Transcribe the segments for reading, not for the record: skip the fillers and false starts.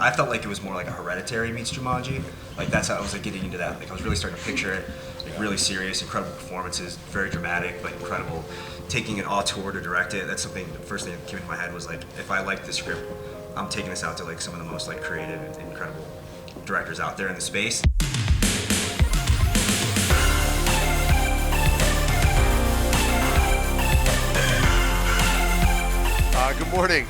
I felt like it was more like a Hereditary meets Jumanji. Like that's how I was like getting into that. Like I was really starting to picture it, like really serious, incredible performances, very dramatic, but incredible. Taking an auteur to direct it, that's something. The first thing that came into my head was like, if I like the script, I'm taking this out to like some of the most like creative and incredible directors out there in the space. Good morning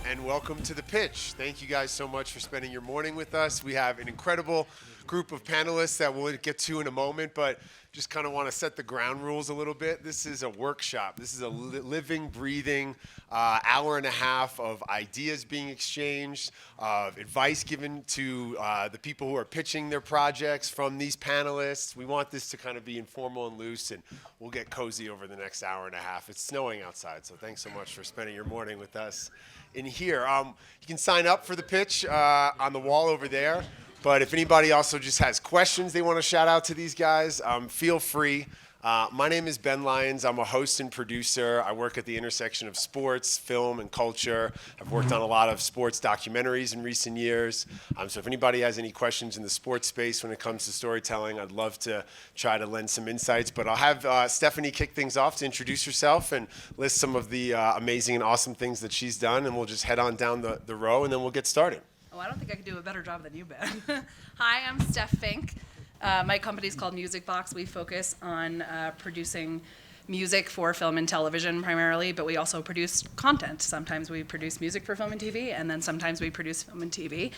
and welcome to The Pitch. Thank you guys so much for spending your morning with us. We have an incredible group of panelists that we'll get to in a moment, but just kind of want to set the ground rules a little bit. This is a workshop. This is a living, breathing hour and a half of ideas being exchanged, of advice given to the people who are pitching their projects from these panelists. We want this to kind of be informal and loose, and we'll get cozy over the next hour and a half. It's snowing outside, so thanks so much for spending your morning with us in here. You can sign up for the pitch on the wall over there. But if anybody also just has questions they want to shout out to these guys, feel free. My name is Ben Lyons. I'm a host and producer. I work at the intersection of sports, film, and culture. I've worked on a lot of sports documentaries in recent years. So if anybody has any questions in the sports space when it comes to storytelling, I'd love to try to lend some insights. But I'll have Stephanie kick things off to introduce herself and list some of the amazing and awesome things that she's done. And we'll just head on down the row, and then we'll get started. Oh, I don't think I could do a better job than you, Ben. Hi, I'm Stef Fink. My company's called Music Box. We focus on producing music for film and television primarily, but we also produce content. Sometimes we produce music for film and TV, and then sometimes we produce film and TV.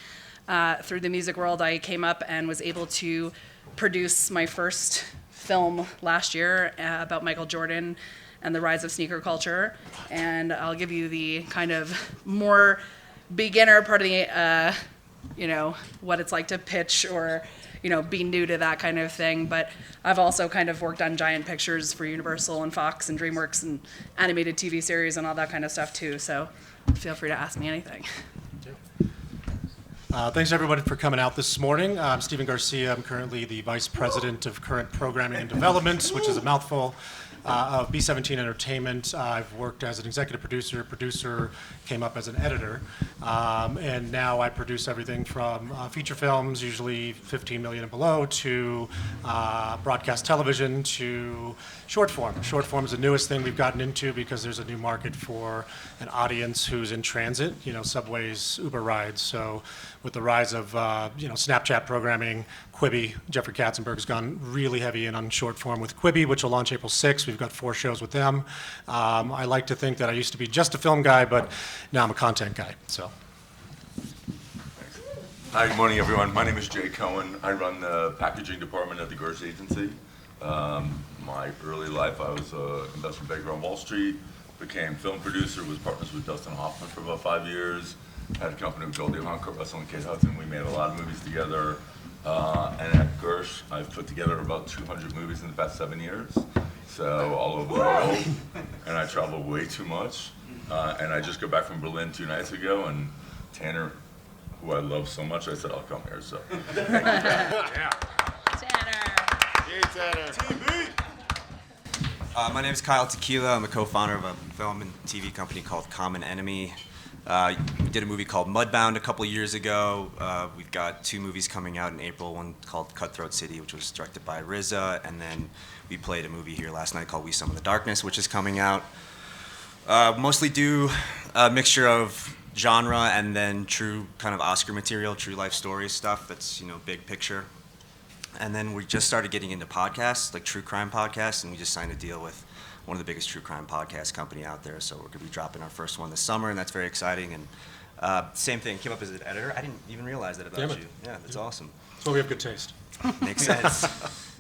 Through the music world, I came up and was able to produce my first film last year about Michael Jordan and the rise of sneaker culture. And I'll give you the kind of more beginner part of the, what it's like to pitch or, be new to that kind of thing. But I've also kind of worked on giant pictures for Universal and Fox and DreamWorks and animated TV series and all that kind of stuff too. So feel free to ask me anything. Thanks everybody for coming out this morning. I'm Steven Garcia. I'm currently the Vice President of Current Programming and Development, which is a mouthful, of B17 Entertainment. I've worked as an executive producer, came up as an editor, and now I produce everything from feature films, usually 15 million and below, to broadcast television, to short form. Short form is the newest thing we've gotten into because there's a new market for an audience who's in transit, subways, Uber rides. So with the rise of Snapchat programming, Quibi, Jeffrey Katzenberg's gone really heavy in on short form with Quibi, which will launch April 6th. We've got 4 shows with them. I like to think that I used to be just a film guy, but now I'm a content guy. So. Hi, good morning, everyone. My name is Jay Cohen. I run the packaging department at the Garcia agency. My early life, I was an investment banker on Wall Street, became film producer, was partners with Dustin Hoffman for about 5 years, had a company with Goldie Hawn, Kurt Russell, and Kate Hudson. We made a lot of movies together. And at Gersh, I've put together about 200 movies in the past 7 years, so all over the world, and I travel way too much. And I just got back from Berlin 2 nights ago, and Tanner, who I love so much, I said, I'll come here, so. Tanner. Yay, Tanner. TV. My name is Kyle Tequila. I'm a co-founder of a film and TV company called Common Enemy. We did a movie called Mudbound a couple of years ago. We've got 2 movies coming out in April, one called Cutthroat City, which was directed by RZA, and then we played a movie here last night called We Summon the Darkness, which is coming out. Mostly do a mixture of genre and then true kind of Oscar material, true life story stuff that's, big picture. And then we just started getting into podcasts, like true crime podcasts, and we just signed a deal with one of the biggest true crime podcast company out there. So we're going to be dropping our first one this summer, and that's very exciting. And same thing, came up as an editor. I didn't even realize that about you. Yeah, that's awesome. That's why we have good taste. Makes sense.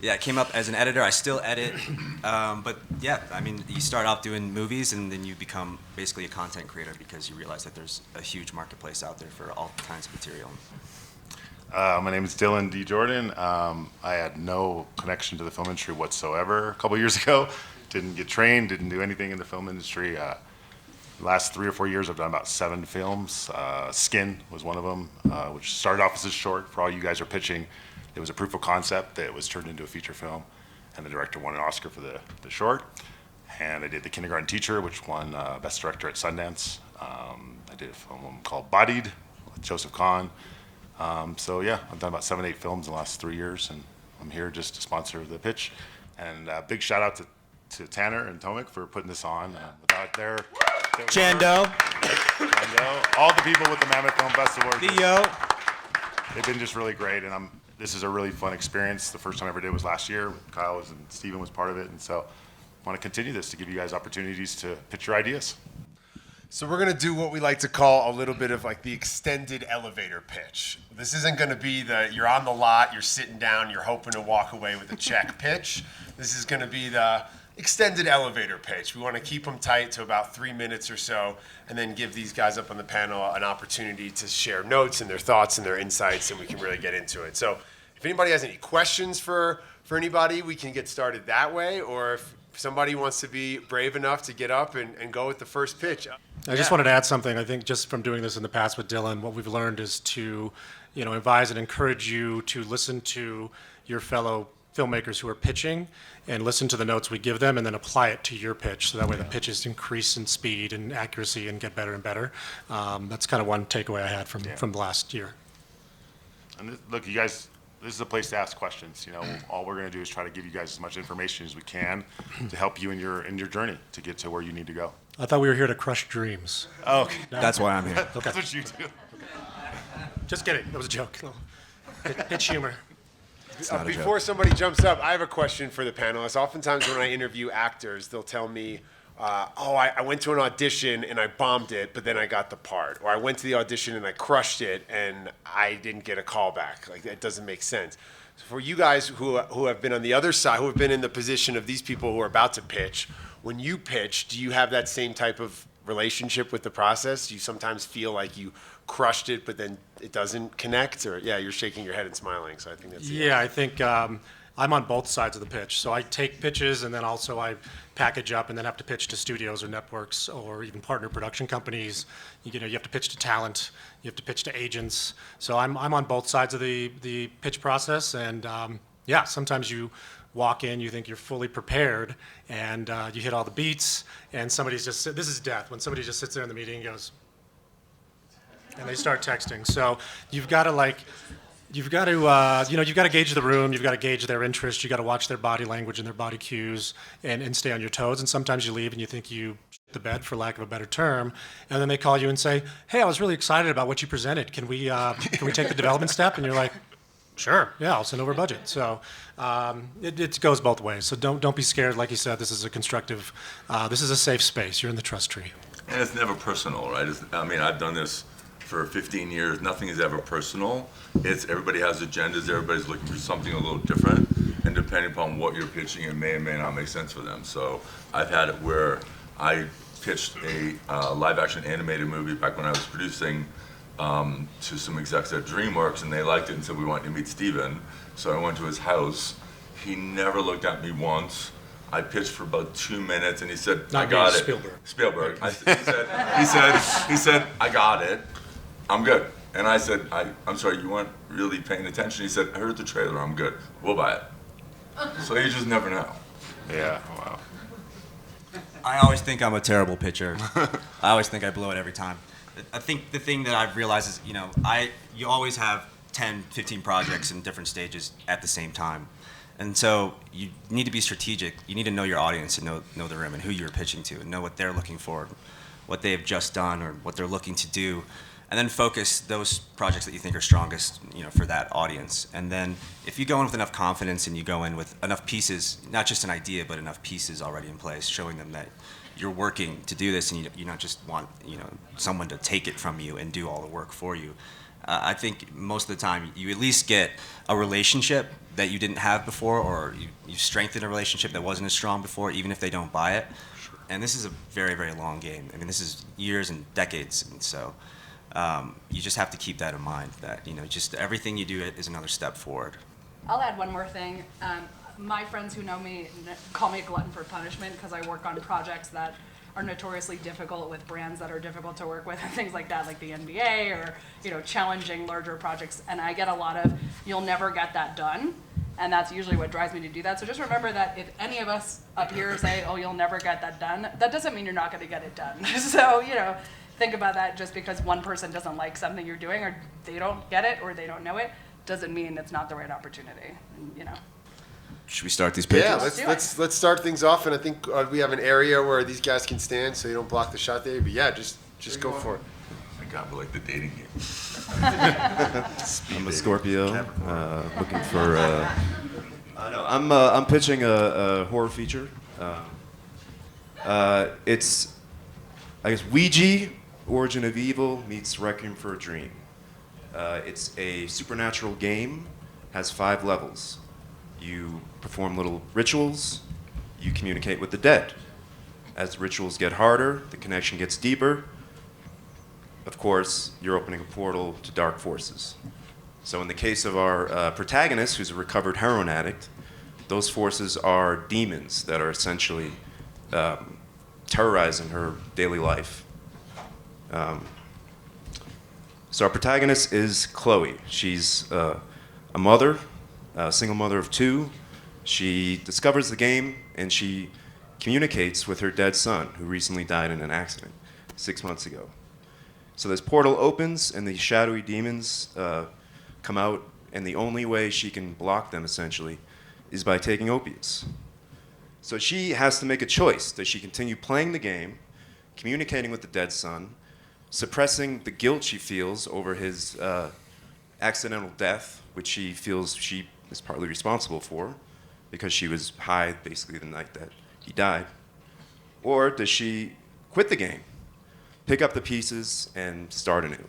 Yeah, came up as an editor. I still edit. But yeah, you start off doing movies, and then you become basically a content creator because you realize that there's a huge marketplace out there for all kinds of material. My name is Dillion D. Jordan. I had no connection to the film industry whatsoever a couple years ago. Didn't get trained, didn't do anything in the film industry. Last 3 or 4 years, I've done about 7 films. Skin was one of them, which started off as a short. For all you guys are pitching, it was a proof of concept that was turned into a feature film, and the director won an Oscar for the short. And I did The Kindergarten Teacher, which won Best Director at Sundance. I did a film called Bodied, Joseph Kahn. So yeah, I've done about 7, 8 films in the last 3 years, and I'm here just to sponsor the pitch. And big shout out to Tanner and Tomek for putting this on. Without their Chando. Chando, all the people with the Mammoth Film Festival, Theo. they've been just really great, and this is a really fun experience. The first time I ever did was last year. Kyle and Steven was part of it, and so I want to continue this to give you guys opportunities to pitch your ideas. So we're gonna do what we like to call a little bit of like the extended elevator pitch. This isn't gonna be the you're on the lot, you're sitting down, you're hoping to walk away with a check pitch. This is gonna be the extended elevator pitch. We want to keep them tight to about 3 minutes or so, and then give these guys up on the panel an opportunity to share notes and their thoughts and their insights, and we can really get into it. So if anybody has any questions for anybody, we can get started that way, or if somebody wants to be brave enough to get up and go with the first pitch. I just wanted to add something. I think just from doing this in the past with Dylan, what we've learned is to, advise and encourage you to listen to your fellow filmmakers who are pitching and listen to the notes we give them and then apply it to your pitch. So that way the pitches increase in speed and accuracy and get better and better. That's kind of one takeaway I had from the last year. And look, you guys, this is a place to ask questions. All we're going to do is try to give you guys as much information as we can to help you in your journey to get to where you need to go. I thought we were here to crush dreams. Oh, okay. That's why I'm here. That's what you do. Just kidding. That was a joke. Pitch humor. not a Before somebody jumps up, I have a question for the panelists. Oftentimes when I interview actors, they'll tell me, I went to an audition and I bombed it, but then I got the part. Or I went to the audition and I crushed it and I didn't get a call back. Like, that doesn't make sense. So for you guys who have been on the other side, who have been in the position of these people who are about to pitch, when you pitch, do you have that same type of relationship with the process? Do you sometimes feel like you crushed it, but then it doesn't connect? Or, yeah, you're shaking your head and smiling, so I think that's Yeah, I think I'm on both sides of the pitch. So I take pitches and then also I package up and then have to pitch to studios or networks or even partner production companies. You have to pitch to talent. You have to pitch to agents. So I'm on both sides of the pitch process. And sometimes you walk in, you think you're fully prepared, and you hit all the beats, and somebody's just this is death when somebody just sits there in the meeting and goes, and they start texting. So you've got to gauge the room. You've got to gauge their interest. You got to watch their body language and their body cues, and stay on your toes. And sometimes you leave and you think you shit the bed, for lack of a better term, and then they call you and say, "Hey, I was really excited about what you presented. Can we take the development step?" And you're like, "Sure, yeah, I'll send over a budget." So it goes both ways. So don't be scared. Like you said, this is a constructive. This is a safe space. You're in the trust tree. And it's never personal, right? I've done this for 15 years. Nothing is ever personal. Everybody has agendas. Everybody's looking for something a little different. And depending upon what you're pitching, it may or may not make sense for them. So I've had it where I pitched a live-action animated movie back when I was producing to some execs at DreamWorks, and they liked it and said, "We want you to meet Steven." So I went to his house. He never looked at me once. I pitched for about 2 minutes, and he said, Not "I got me, it." Spielberg. He said, "I got it. I'm good." And I said, I'm sorry, you weren't really paying attention. He said, "I heard the trailer. I'm good. We'll buy it." So you just never know. Yeah, wow. I always think I'm a terrible pitcher. I always think I blow it every time. I think the thing that I've realized is, you always have 10, 15 projects in different stages at the same time. And so you need to be strategic. You need to know your audience and know the room and who you're pitching to and know what they're looking for, what they have just done or what they're looking to do. And then focus those projects that you think are strongest, for that audience. And then if you go in with enough confidence and you go in with enough pieces, not just an idea, but enough pieces already in place, showing them that you're working to do this and you don't just want, someone to take it from you and do all the work for you. I think most of the time you at least get a relationship that you didn't have before, or you strengthen a relationship that wasn't as strong before, even if they don't buy it. And this is a very, very long game. I mean, this is years and decades, and so you just have to keep that in mind, that, just everything you do is another step forward. I'll add one more thing. My friends who know me call me a glutton for punishment because I work on projects that are notoriously difficult with brands that are difficult to work with and things like that, like the NBA or, challenging larger projects. And I get a lot of, "You'll never get that done." And that's usually what drives me to do that. So just remember that if any of us up here say, "Oh, you'll never get that done," that doesn't mean you're not going to get it done. So, think about that. Just because one person doesn't like something you're doing, or they don't get it, or they don't know it, doesn't mean it's not the right opportunity. And, Should we start these pitches? Yeah, do it. let's start things off, and I think we have an area where these guys can stand, so you don't block the shot there. But yeah, just go for it. I got me like the dating game. I'm a Scorpio, looking for. I know. I'm pitching a horror feature. It's, I guess, Ouija, Origin of Evil meets Requiem for a Dream. It's a supernatural game, has 5 levels. You perform little rituals, you communicate with the dead. As the rituals get harder, the connection gets deeper. Of course, you're opening a portal to dark forces. So in the case of our protagonist, who's a recovered heroin addict, those forces are demons that are essentially terrorizing her daily life. So our protagonist is Chloe. She's a mother, a single mother of 2. She discovers the game and she communicates with her dead son, who recently died in an accident 6 months ago. So this portal opens and these shadowy demons come out, and the only way she can block them, essentially, is by taking opiates. So she has to make a choice. Does she continue playing the game, communicating with the dead son, suppressing the guilt she feels over his accidental death, which she feels she is partly responsible for, because she was high basically the night that he died? Or does she quit the game, pick up the pieces, and start anew?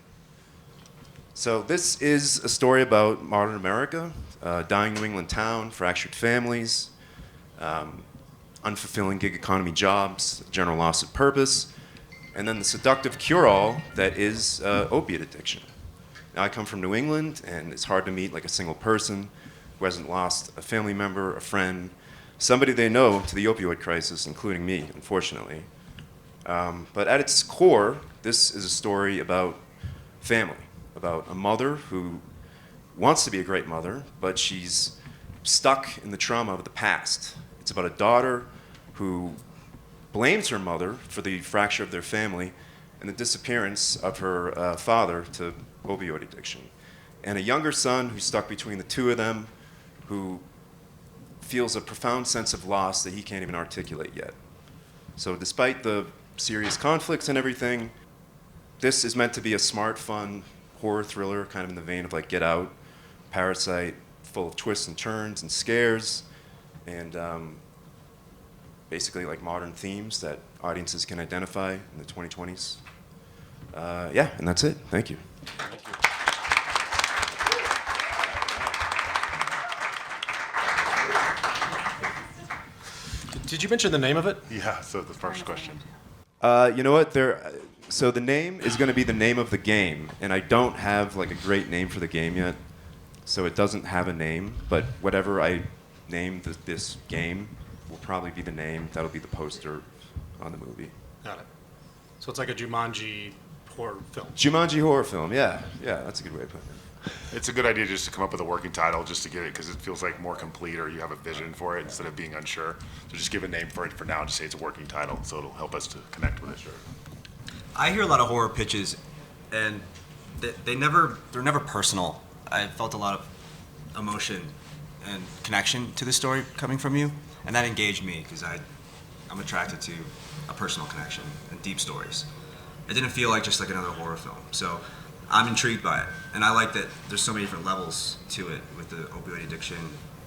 So this is a story about modern America, dying New England town, fractured families, unfulfilling gig economy jobs, general loss of purpose, and then the seductive cure-all that is opiate addiction. Now, I come from New England, and it's hard to meet like a single person who hasn't lost a family member, a friend, somebody they know to the opioid crisis, including me, unfortunately. But at its core, this is a story about family, about a mother who wants to be a great mother, but she's stuck in the trauma of the past. It's about a daughter who blames her mother for the fracture of their family and the disappearance of her father to opioid addiction. And a younger son who's stuck between the two of them, who feels a profound sense of loss that he can't even articulate yet. So despite the serious conflicts and everything, this is meant to be a smart, fun horror thriller, kind of in the vein of like Get Out, Parasite, full of twists and turns and scares, and basically like modern themes that audiences can identify in the 2020s. Yeah, and that's it. Thank you. Did you mention the name of it? Yeah, so the first question. You know what? So the name is going to be the name of the game, and I don't have like a great name for the game yet, so it doesn't have a name. But whatever I name this game will probably be the name. That'll be the poster on the movie. Got it. So it's like a Jumanji horror film. Jumanji horror film. Yeah, that's a good way of putting it. It's a good idea just to come up with a working title just to get it, because it feels like more complete, or you have a vision for it instead of being unsure. So just give a name for it for now and just say it's a working title, so it'll help us to connect with it. Sure. I hear a lot of horror pitches, and they're never personal. I felt a lot of emotion and connection to the story coming from you, and that engaged me because I'm attracted to a personal connection and deep stories. It didn't feel like just like another horror film, so I'm intrigued by it, and I like that there's so many different levels to it with the opioid addiction,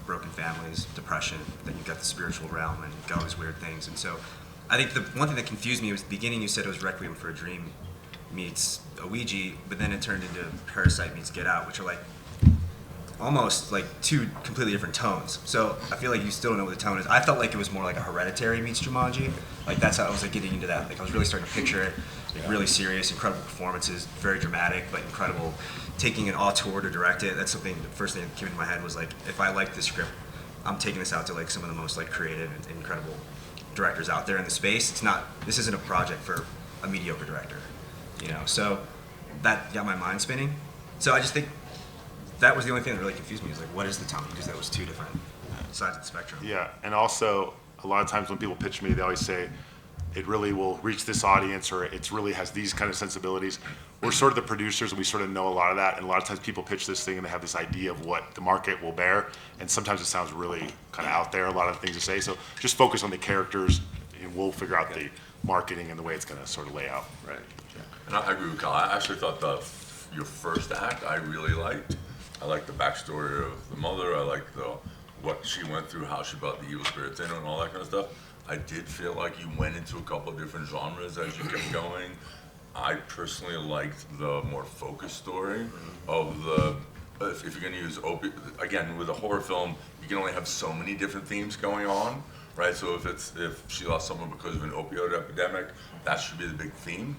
broken families, depression, then you've got the spiritual realm, and you've got all these weird things. And so I think the one thing that confused me was at the beginning you said it was Requiem for a Dream meets a Ouija, but then it turned into Parasite meets Get Out, which are like almost like 2 completely different tones. So I feel like you still don't know what the tone is. I felt like it was more like a Hereditary meets Jumanji. Like that's how I was like getting into that. Like I was really starting to picture it. Like really serious, incredible performances, very dramatic, but incredible. Taking an auteur to direct it. That's something. The first thing that came into my head was like, if I like this script, I'm taking this out to like some of the most like creative and incredible directors out there in the space. This isn't a project for a mediocre director, you know. So that got my mind spinning. So I just think that was the only thing that really confused me. Is like, what is the tone? Because that was 2 different sides of the spectrum. Yeah, and also a lot of times when people pitch me, they always say, it really will reach this audience, or it really has these kind of sensibilities. We're sort of the producers, and we sort of know a lot of that. And a lot of times people pitch this thing and they have this idea of what the market will bear. And sometimes it sounds really kind of out there, a lot of things to say. So just focus on the characters, and we'll figure out the marketing and the way it's going to sort of lay out. Right. And I agree with Kyle. I actually thought your first act I really liked. I liked the backstory of the mother. I liked what she went through, how she brought the evil spirits in, and all that kind of stuff. I did feel like you went into a couple of different genres as you kept going. I personally liked the more focused story of if you're going to use again, with a horror film, you can only have so many different themes going on, right? So if she lost someone because of an opioid epidemic, that should be the big theme.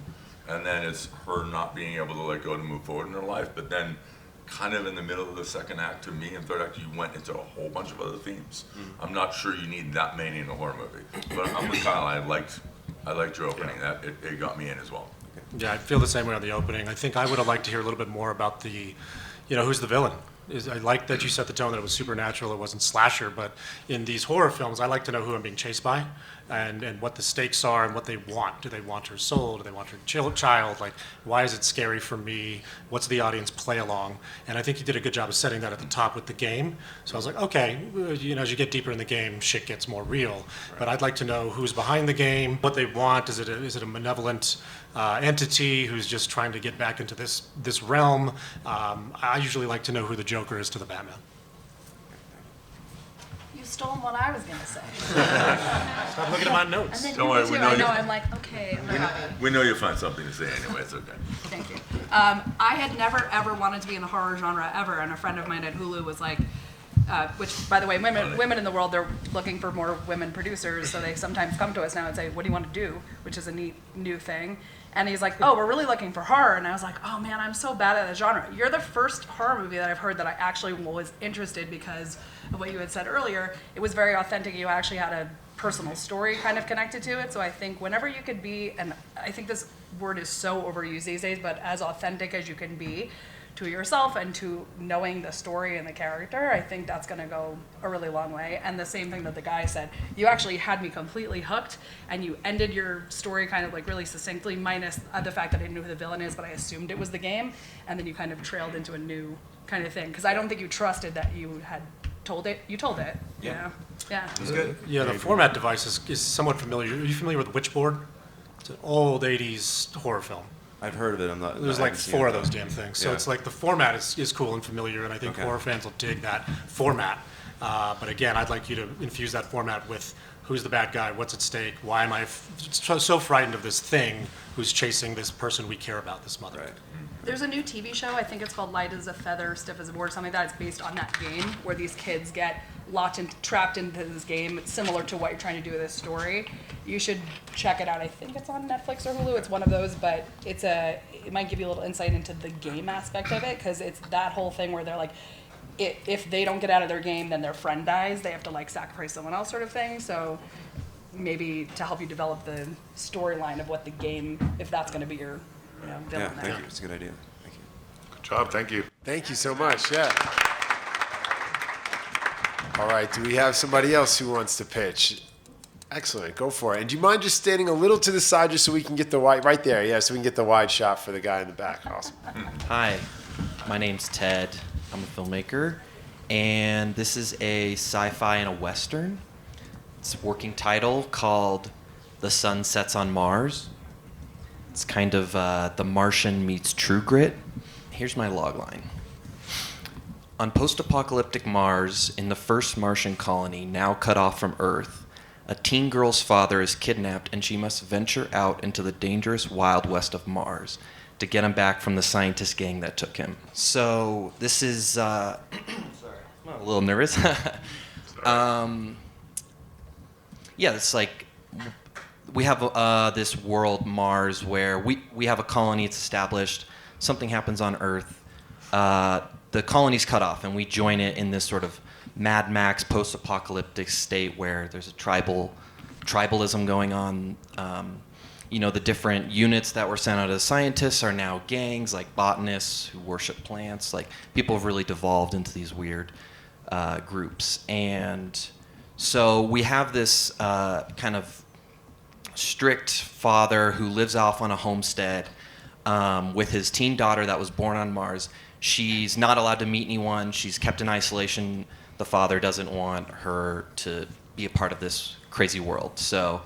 And then it's her not being able to let go to move forward in her life. But then kind of in the middle of the second act, to me, and third act, you went into a whole bunch of other themes. I'm not sure you need that many in a horror movie. But I'm with Kyle. I liked your opening. Yeah. It got me in as well. Yeah, I feel the same way on the opening. I think I would have liked to hear a little bit more about who's the villain. I like that you set the tone that it was supernatural, it wasn't slasher, but in these horror films, I like to know who I'm being chased by and what the stakes are and what they want. Do they want her soul? Do they want her child? Like, why is it scary for me? What's the audience play along? And I think you did a good job of setting that at the top with the game. So I was like, okay, as you get deeper in the game, shit gets more real. Right. But I'd like to know who's behind the game, what they want. Is it a malevolent entity who's just trying to get back into this realm? I usually like to know who the Joker is to the Batman. You stole what I was going to say. Stop looking at my notes. And then Don't you worry, too. we know I know. you. I'm like, okay, I'm happy. We know you'll find something to say anyway. It's okay. Thank you. I had never ever wanted to be in the horror genre ever, and a friend of mine at Hulu was like, which, by the way, women in the world, they're looking for more women producers, so they sometimes come to us now and say, what do you want to do? Which is a neat new thing. And he's like, oh, we're really looking for horror. And I was like, oh man, I'm so bad at the genre. You're the first horror movie that I've heard that I actually was interested because of what you had said earlier. It was very authentic. You actually had a personal story kind of connected to it. So I think whenever you could be, and I think this word is so overused these days, but as authentic as you can be to yourself and to knowing the story and the character, I think that's going to go a really long way. And the same thing that the guy said, you actually had me completely hooked, and you ended your story kind of like really succinctly, minus the fact that I didn't know who the villain is, but I assumed it was the game, and then you kind of trailed into a new kind of thing, because I don't think you trusted that you had told it. You told it. Yeah. Yeah. It's good. Yeah, the format device is somewhat familiar. Are you familiar with Witchboard? It's an old 80s horror film. I've heard of it. I'm not. There's I like haven't seen 4 it, of those though. damn things. So Yeah. it's like the format is cool and familiar, and I think Okay. horror fans will dig that format. But again, I'd like you to infuse that format with who's the bad guy, what's at stake, why am I so frightened of this thing who's chasing this person we care about, this mother. Right. There's a new TV show, I think it's called Light as a Feather, Stiff as a Board, something like that. It's based on that game where these kids get trapped into this game. It's similar to what you're trying to do with this story. You should check it out. I think it's on Netflix or Hulu. It's one of those, but it might give you a little insight into the game aspect of it, because it's that whole thing where they're like, if they don't get out of their game, then their friend dies. They have to like sacrifice someone else, sort of thing. So maybe to help you develop the storyline of what the game, if that's going to be your villain. Yeah, there. thank you. It's a good idea. Thank you. Good job, thank you. Thank you so much. Yeah. All right. Do we have somebody else who wants to pitch? Excellent. Go for it. And do you mind just standing a little to the side just so we can get the wide, right there? Yeah, so we can get the wide shot for the guy in the back. Awesome. Hi, my name's Ted. I'm a filmmaker, and this is a sci-fi and a western. It's a working title called The Sun Sets on Mars. It's kind of The Martian meets True Grit. Here's my logline. On post-apocalyptic Mars, in the first Martian colony, now cut off from Earth, a teen girl's father is kidnapped and she must venture out into the dangerous wild west of Mars to get him back from the scientist gang that took him. So this is, sorry, I'm a little nervous. Yeah, it's like, we have this world, Mars, where we have a colony, it's established, something happens on Earth, the colony's cut off, and we join it in this sort of Mad Max post-apocalyptic state where there's a tribalism going on. The different units that were sent out as scientists are now gangs, like botanists who worship plants. Like, people have really devolved into these weird groups. And so we have this kind of strict father who lives off on a homestead with his teen daughter that was born on Mars. She's not allowed to meet anyone. She's kept in isolation. The father doesn't want her to be a part of this crazy world. So,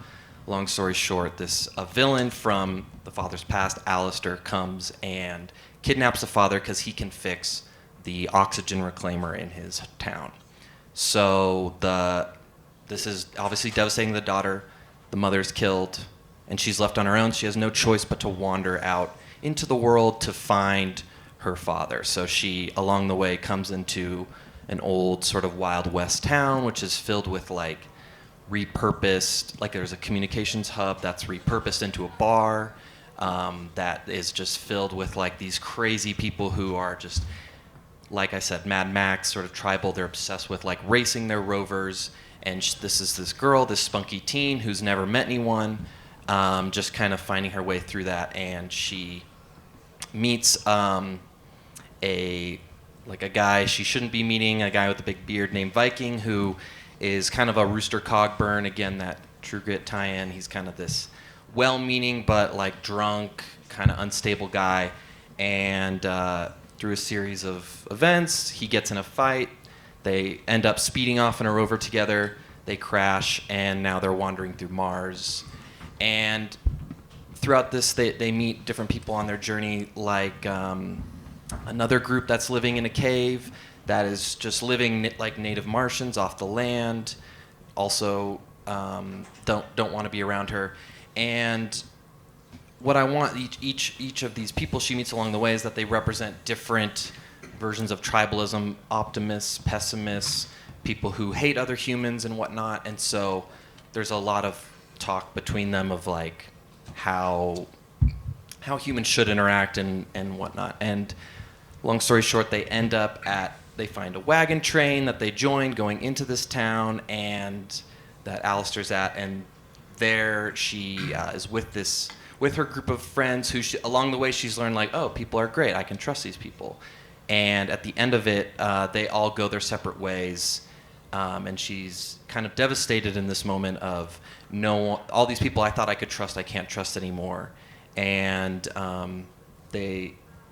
long story short, a villain from the father's past, Alistair, comes and kidnaps the father because he can fix the oxygen reclaimer in his town. So this is obviously devastating the daughter. The mother's killed, and she's left on her own. She has no choice but to wander out into the world to find her father. So she, along the way, comes into an old sort of Wild West town, which is filled with like repurposed, like there's a communications hub that's repurposed into a bar that is just filled with like these crazy people who are just, like I said, Mad Max, sort of tribal. They're obsessed with like racing their rovers. And this is this girl, this spunky teen who's never met anyone, just kind of finding her way through that. And she meets a guy she shouldn't be meeting, a guy with a big beard named Viking, who is kind of a Rooster Cogburn, again, that True Grit tie-in. He's kind of this well-meaning but like drunk, kind of unstable guy. And through a series of events, he gets in a fight. They end up speeding off in a rover together. They crash, and now they're wandering through Mars. And throughout this, they meet different people on their journey, like another group that's living in a cave that is just living like native Martians off the land. Also, don't want to be around her. And what I want each of these people she meets along the way is that they represent different versions of tribalism: optimists, pessimists, people who hate other humans and whatnot. And so there's a lot of talk between them of like how humans should interact and whatnot. And long story short, they find a wagon train that they joined going into this town and that Alistair's at, and there she is with her group of friends who along the way she's learned like, oh, people are great, I can trust these people. And at the end of it, they all go their separate ways, and she's kind of devastated in this moment of all these people I thought I could trust, I can't trust anymore. And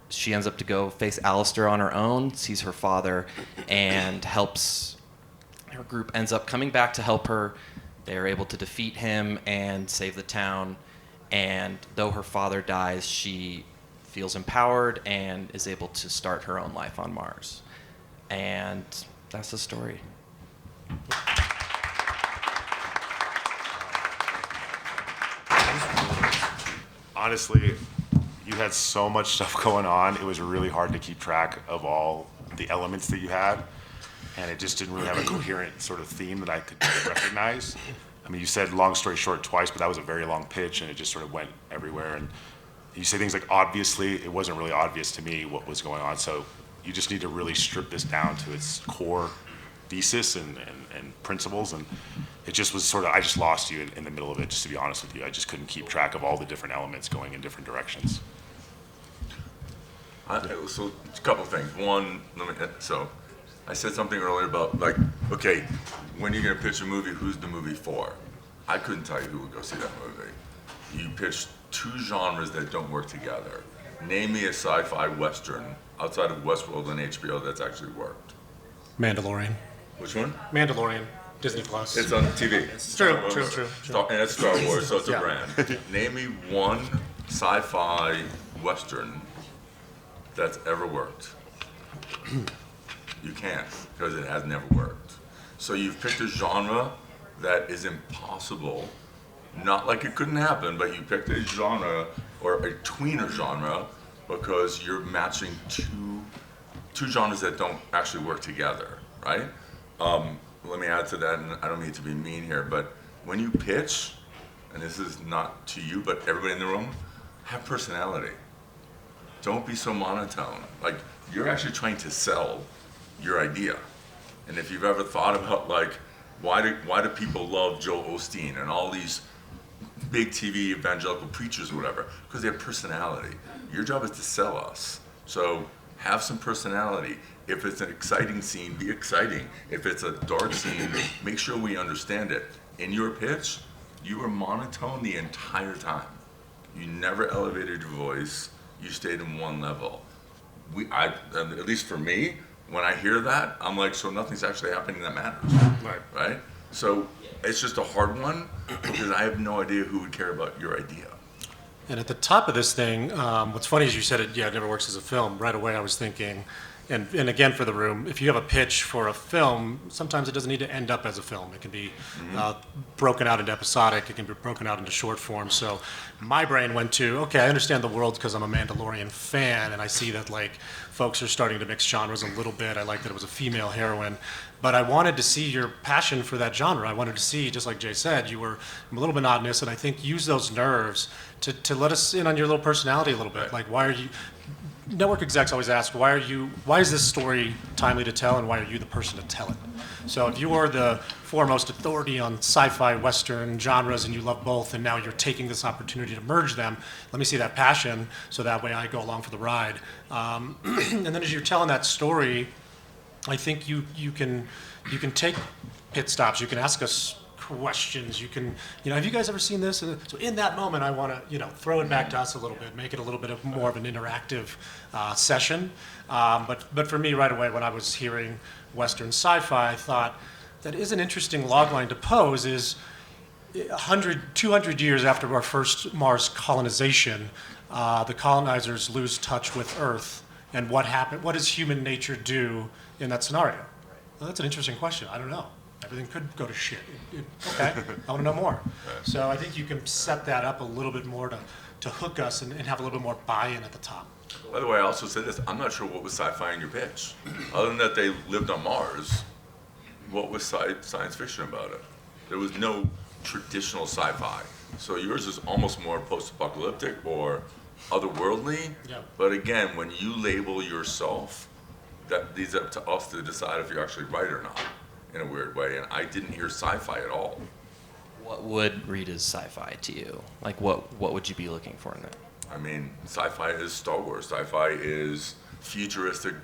she ends up to go face Alistair on her own, sees her father, and her group ends up coming back to help her. They're able to defeat him and save the town. And though her father dies, she feels empowered and is able to start her own life on Mars. And that's the story. Honestly, you had so much stuff going on. It was really hard to keep track of all the elements that you had. And it just didn't really have a coherent sort of theme that I could recognize. I mean, you said long story short twice, but that was a very long pitch, and it just sort of went everywhere. And you say things like, obviously, it wasn't really obvious to me what was going on. So you just need to really strip this down to its core thesis and principles. And it just was sort of, I just lost you in the middle of it, just to be honest with you. I just couldn't keep track of all the different elements going in different directions. So a couple things. One, I said something earlier about like, okay, when you're gonna pitch a movie, who's the movie for? I couldn't tell you who would go see that movie. You pitched two genres that don't work together. Name me a sci-fi western outside of Westworld and HBO that's actually worked. Mandalorian. Which one? Mandalorian. Disney Plus. It's on TV. True. And it's Star Wars, so it's a brand. Name me one sci-fi western that's ever worked. You can't, because it has never worked. So you've picked a genre that is impossible. Not like it couldn't happen, but you picked a genre or a tweener genre because you're matching two genres that don't actually work together, right? Let me add to that, and I don't mean to be mean here, but when you pitch, and this is not to you, but everybody in the room, have personality. Don't be so monotone. Like, you're actually trying to sell your idea. And if you've ever thought about like, why do people love Joel Osteen and all these big TV evangelical preachers or whatever? Because they have personality. Your job is to sell us. So have some personality. If it's an exciting scene, be exciting. If it's a dark scene, make sure we understand it. In your pitch, You were monotone the entire time. You never elevated your voice. You stayed in one level. At least for me, when I hear that, I'm like, so nothing's actually happening that matters, right? So it's just a hard one because I have no idea who would care about your idea. And at the top of this thing, what's funny is you said it never works as a film. Right away I was thinking, and again for the room, if you have a pitch for a film, sometimes it doesn't need to end up as a film. It can be broken out into episodic, it can be broken out into short form. So my brain went to, okay, I understand the world because I'm a Mandalorian fan, and I see that like folks are starting to mix genres a little bit. I like that it was a female heroine. But I wanted to see your passion for that genre. I wanted to see, just like Jay said, you were a little monotonous, and I think use those nerves to let us in on your little personality a little bit. Like, why are you... Network execs always ask, why is this story timely to tell, and why are you the person to tell it? So if you are the foremost authority on sci-fi, Western genres, and you love both, and now you're taking this opportunity to merge them, let me see that passion, so that way I go along for the ride. And then as you're telling that story, I think you can take pit stops, you can ask us questions, you can, have you guys ever seen this? So in that moment, I want to, throw it back to us a little bit, make it a little bit of more of an interactive session. But for me, right away, when I was hearing Western sci-fi, I thought that is an interesting logline to pose is 100, 200 years after our first Mars colonization, the colonizers lose touch with Earth. And what happened? What does human nature do in that scenario? Well, that's an interesting question. I don't know. Everything could go to shit. Okay, I want to know more. So I think you can set that up a little bit more to hook us and have a little bit more buy-in at the top. By the way, I also said this, I'm not sure what was sci-fi in your pitch. Other than that they lived on Mars, what was science fiction about it? There was no traditional sci-fi. So yours is almost more post-apocalyptic or otherworldly. Yeah. But again, when you label yourself, these are up to us to decide if you're actually right or not, in a weird way. And I didn't hear sci-fi at all. What would read as sci-fi to you? Like, what would you be looking for in it? I mean, sci-fi is Star Wars. Sci-fi is futuristic,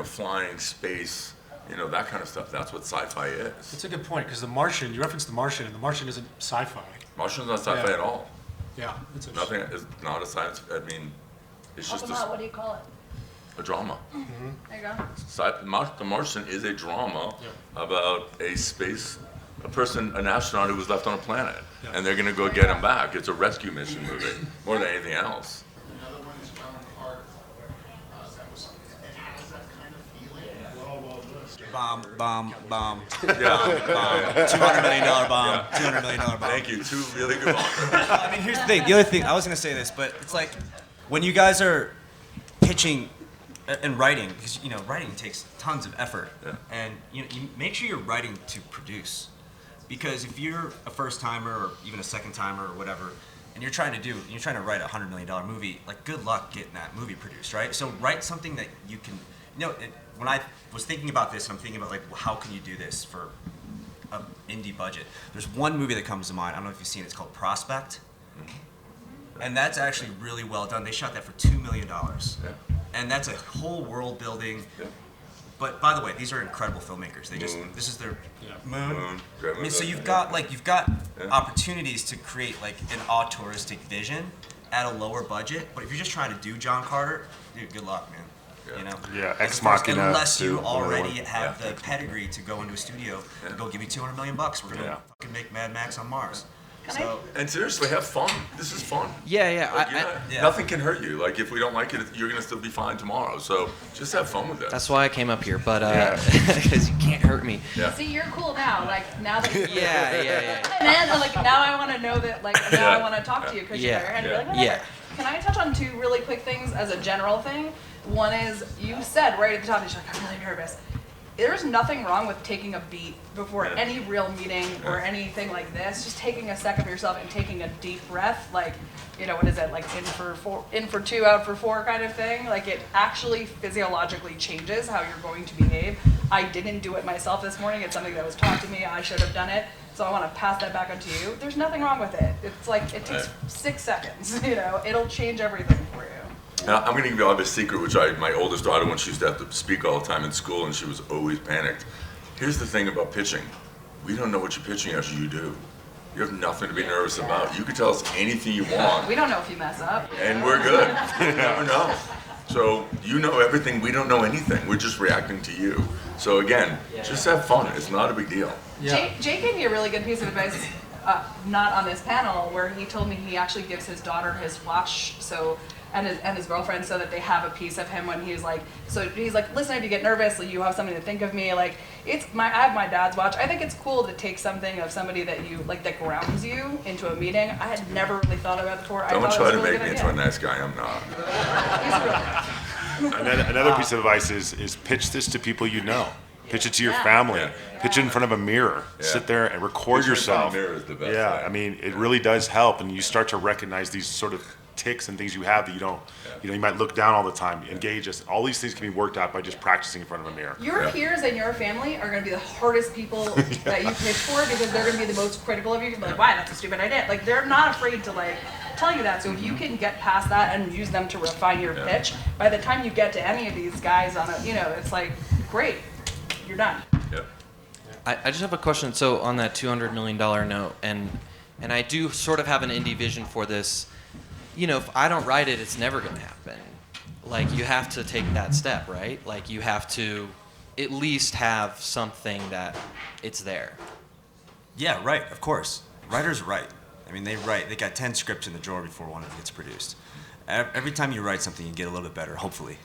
flying, space, that kind of stuff. That's what sci-fi is. That's a good point, because the Martian, you referenced the Martian, and the Martian isn't sci-fi. Martian's not sci-fi Yeah. at all. Yeah, it's a Nothing is not a science. I mean, it's just What do you call it? a drama. There you go. The Martian is a drama about an astronaut who was left on a planet, and they're going to go get him back. It's a rescue mission movie more than anything else. Another one is Found Art. It has that kind of feeling. Bomb. Yeah. $200 million bomb. $200 million bomb. Thank you. Two really good ones. I mean, here's the thing. The other thing, I was going to say this, but it's like when you guys are pitching and writing, because writing takes tons of effort, and you make sure you're writing to produce, because if you're a first timer or even a second timer or whatever, and you're trying to write a $100 million movie, like good luck getting that movie produced, right? So write something that you can, when I was thinking about this, and I'm thinking about like, well, how can you do this for an indie budget? There's one movie that comes to mind. I don't know if you've seen it. It's called Prospect. And that's actually really well done. They shot that for $2 million. And that's a whole world building. But by the way, these are incredible filmmakers. This is their Moon. I mean, so you've got opportunities to create like an auteuristic vision at a lower budget. But if you're just trying to do John Carter, dude, good luck, man. Yeah, Ex Machina. Unless you too, already have the pedigree to go into a studio and go give me $200 million. We're gonna fucking make Mad Max on Mars. And seriously, have fun. This is fun. Yeah. Nothing can hurt you. Like, if we don't like it, you're going to still be fine tomorrow. So just have fun with it. That's why I came up here, but because you can't hurt me. Yeah. See, you're cool now. Like now that Yeah. man, like now I want to know that. Like now I want to talk to you because you're Yeah. your hand. You're like, whatever. Yeah. Can I touch on two really quick things as a general thing? One is you said right at the top, you're like, I'm really nervous. There's nothing wrong with taking a beat before any real meeting or anything like this. Just taking a second for yourself and taking a deep breath, like, what is it, like in for two, out for four kind of thing. Like it actually physiologically changes how you're going to behave. I didn't do it myself this morning. It's something that was taught to me. I should have done it. So I want to pass that back on to you. There's nothing wrong with it. It's like it takes 6 seconds. It'll change everything for you. Now, I'm going to give you all this secret, which my oldest daughter, when she used to have to speak all the time in school, and she was always panicked. Here's the thing about pitching. We don't know what you're pitching as you do. You have nothing to be nervous about. You can tell us anything you want, We don't know if you mess up. and we're good. You never know. So you know everything. We don't know anything. We're just reacting to you. So again, just have fun. It's not a big deal. Jake gave me a really good piece of advice, not on this panel, where he told me he actually gives his daughter his watch, and his girlfriend, so that they have a piece of him when he's like, listen, if you get nervous, you have something to think of me. Like, I have my dad's watch. I think it's cool to take something of somebody that you like that grounds you into a meeting. I had never really thought about it before. Don't try to make me into a nice guy. I'm not. Another piece of advice is pitch this to people you know. Pitch it to your family. Pitch it in front of a mirror. Sit there and record Pitch it in front yourself. of a mirror is the best Yeah, thing. I mean, it really does help, and you start to recognize these sort of ticks and things you have that you don't, you might look down all the time, engage us. All these things can be worked out by just practicing in front of a mirror. Your peers and your family are going to be the hardest people that you pitch for, because they're going to be the most critical of you. You're like, why? That's a stupid idea. Like, they're not afraid to tell you that. So if you can get past that and use them to refine your pitch, by the time you get to any of these guys on it's like, great, you're done. Yep. I just have a question. So on that $200 million note, and I do sort of have an indie vision for this. If I don't write it, it's never going to happen. Like, you have to take that step, right? Like, you have to at least have something that it's there. Yeah, right, of course. Writers write. I mean, they write. They got 10 scripts in the drawer before one of them gets produced. Every time you write something, you get a little bit better, hopefully,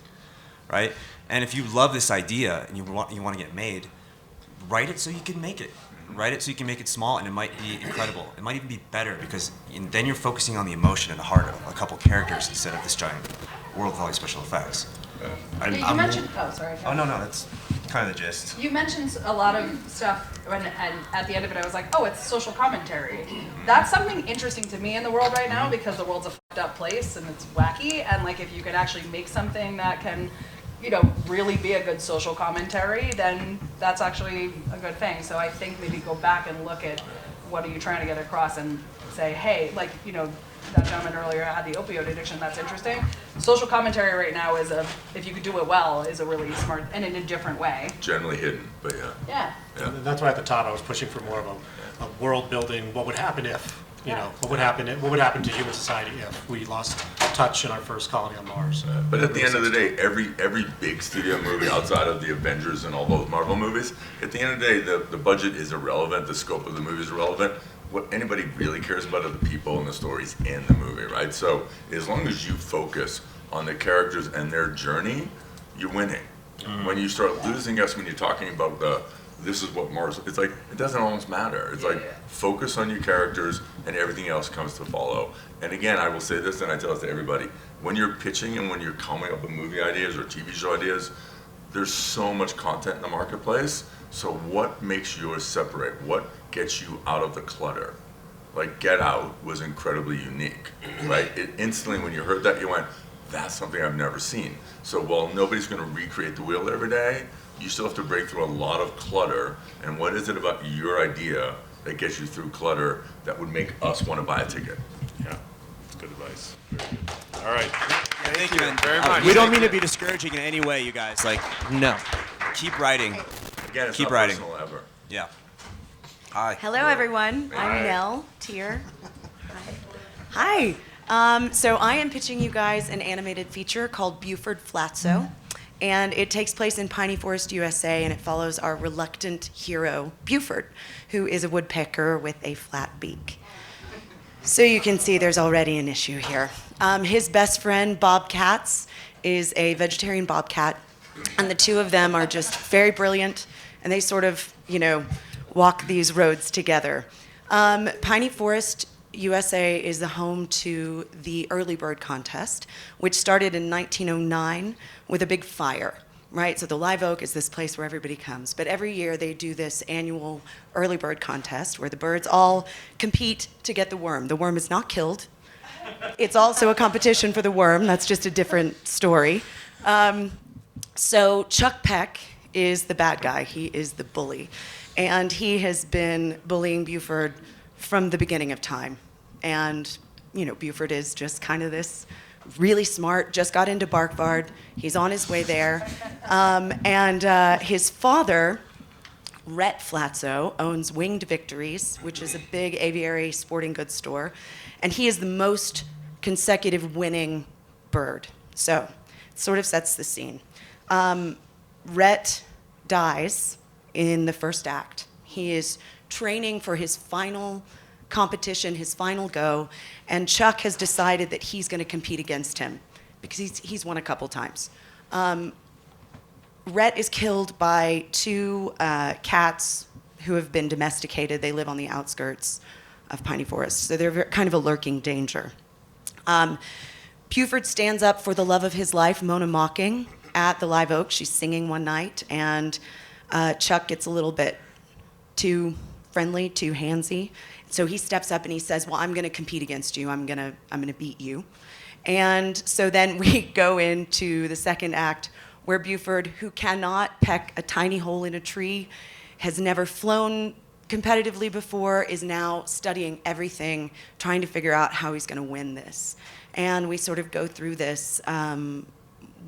right? And if you love this idea and you want to get made, write it so you can make it. Write it so you can make it small, and it might be incredible. It might even be better, because then you're focusing on the emotion and the heart of a couple characters instead of this giant world with all these special effects. You mentioned. Oh, sorry. Oh, no, that's kind of the gist. You mentioned a lot of stuff, and at the end of it, I was like, oh, it's social commentary. That's something interesting to me in the world right now, because the world's a fucked up place and it's wacky. And if you could actually make something that can, really be a good social commentary, then that's actually a good thing. So I think maybe go back and look at what are you trying to get across, and say, hey, that gentleman earlier had the opioid addiction. That's interesting. Social commentary right now if you could do it well, is a really smart, and in a different way. Generally hidden, but Yeah. And that's why at the top I was pushing for more of a world building. What would happen if? What would happen to human society if we lost touch in our first colony on Mars? But at the end of the day, every big studio movie outside of the Avengers and all those Marvel movies, at the end of the day, the budget is irrelevant, the scope of the movie is irrelevant. What anybody really cares about are the people and the stories in the movie, right? So as long as you focus on the characters and their journey, you're winning. When you start losing us, when you're talking about this is what Mars, it's like, it doesn't almost matter. It's focus on your characters and everything else comes to follow. And again, I will say this, and I tell this to everybody, when you're pitching and when you're coming up with movie ideas or TV show ideas, there's so much content in the marketplace. So what makes yours separate? What gets you out of the clutter? Like Get Out was incredibly unique, right? It instantly, when you heard that, you went, that's something I've never seen. So while nobody's gonna recreate the wheel every day, you still have to break through a lot of clutter. And what is it about your idea that gets you through clutter that would make us want to buy a ticket? Yeah, that's good advice. Very good. All right. Thank you very much. We don't mean to be discouraging in any way, you guys. No. Keep writing. Again, it's Keep not writing. personal ever. Yeah. Hi. Hello, everyone. Hi. I'm Nell Tier. Hi. So I am pitching you guys an animated feature called Buford Flatso, and it takes place in Piney Forest, USA, and it follows our reluctant hero, Buford, who is a woodpecker with a flat beak. So you can see there's already an issue here. His best friend, Bob Katz, is a vegetarian bobcat, and the two of them are just very brilliant, and they sort of, walk these roads together. Piney Forest, USA is the home to the Early Bird Contest, which started in 1909 with a big fire, right? So the Live Oak is this place where everybody comes. But every year they do this annual Early Bird Contest where the birds all compete to get the worm. The worm is not killed. It's also a competition for the worm. That's just a different story. So Chuck Peck is the bad guy. He is the bully. And he has been bullying Buford from the beginning of time. And, Buford is just kind of this really smart, just got into Barkvard. He's on his way there. And his father Rhett Flatso owns Winged Victories, which is a big aviary sporting goods store, and he is the most consecutive winning bird. So it sort of sets the scene. Rhett dies in the first act. He is training for his final competition, his final go, and Chuck has decided that he's going to compete against him because he's won a couple times. Rhett is killed by two cats who have been domesticated. They live on the outskirts of Piney Forest, so they're kind of a lurking danger. Buford stands up for the love of his life, Mona Mocking, at the Live Oak. She's singing one night, and Chuck gets a little bit too friendly, too handsy. So he steps up and he says, well, I'm going to compete against you. I'm going to beat you. And so then we go into the second act where Buford, who cannot peck a tiny hole in a tree, has never flown competitively before, is now studying everything, trying to figure out how he's going to win this. And we sort of go through this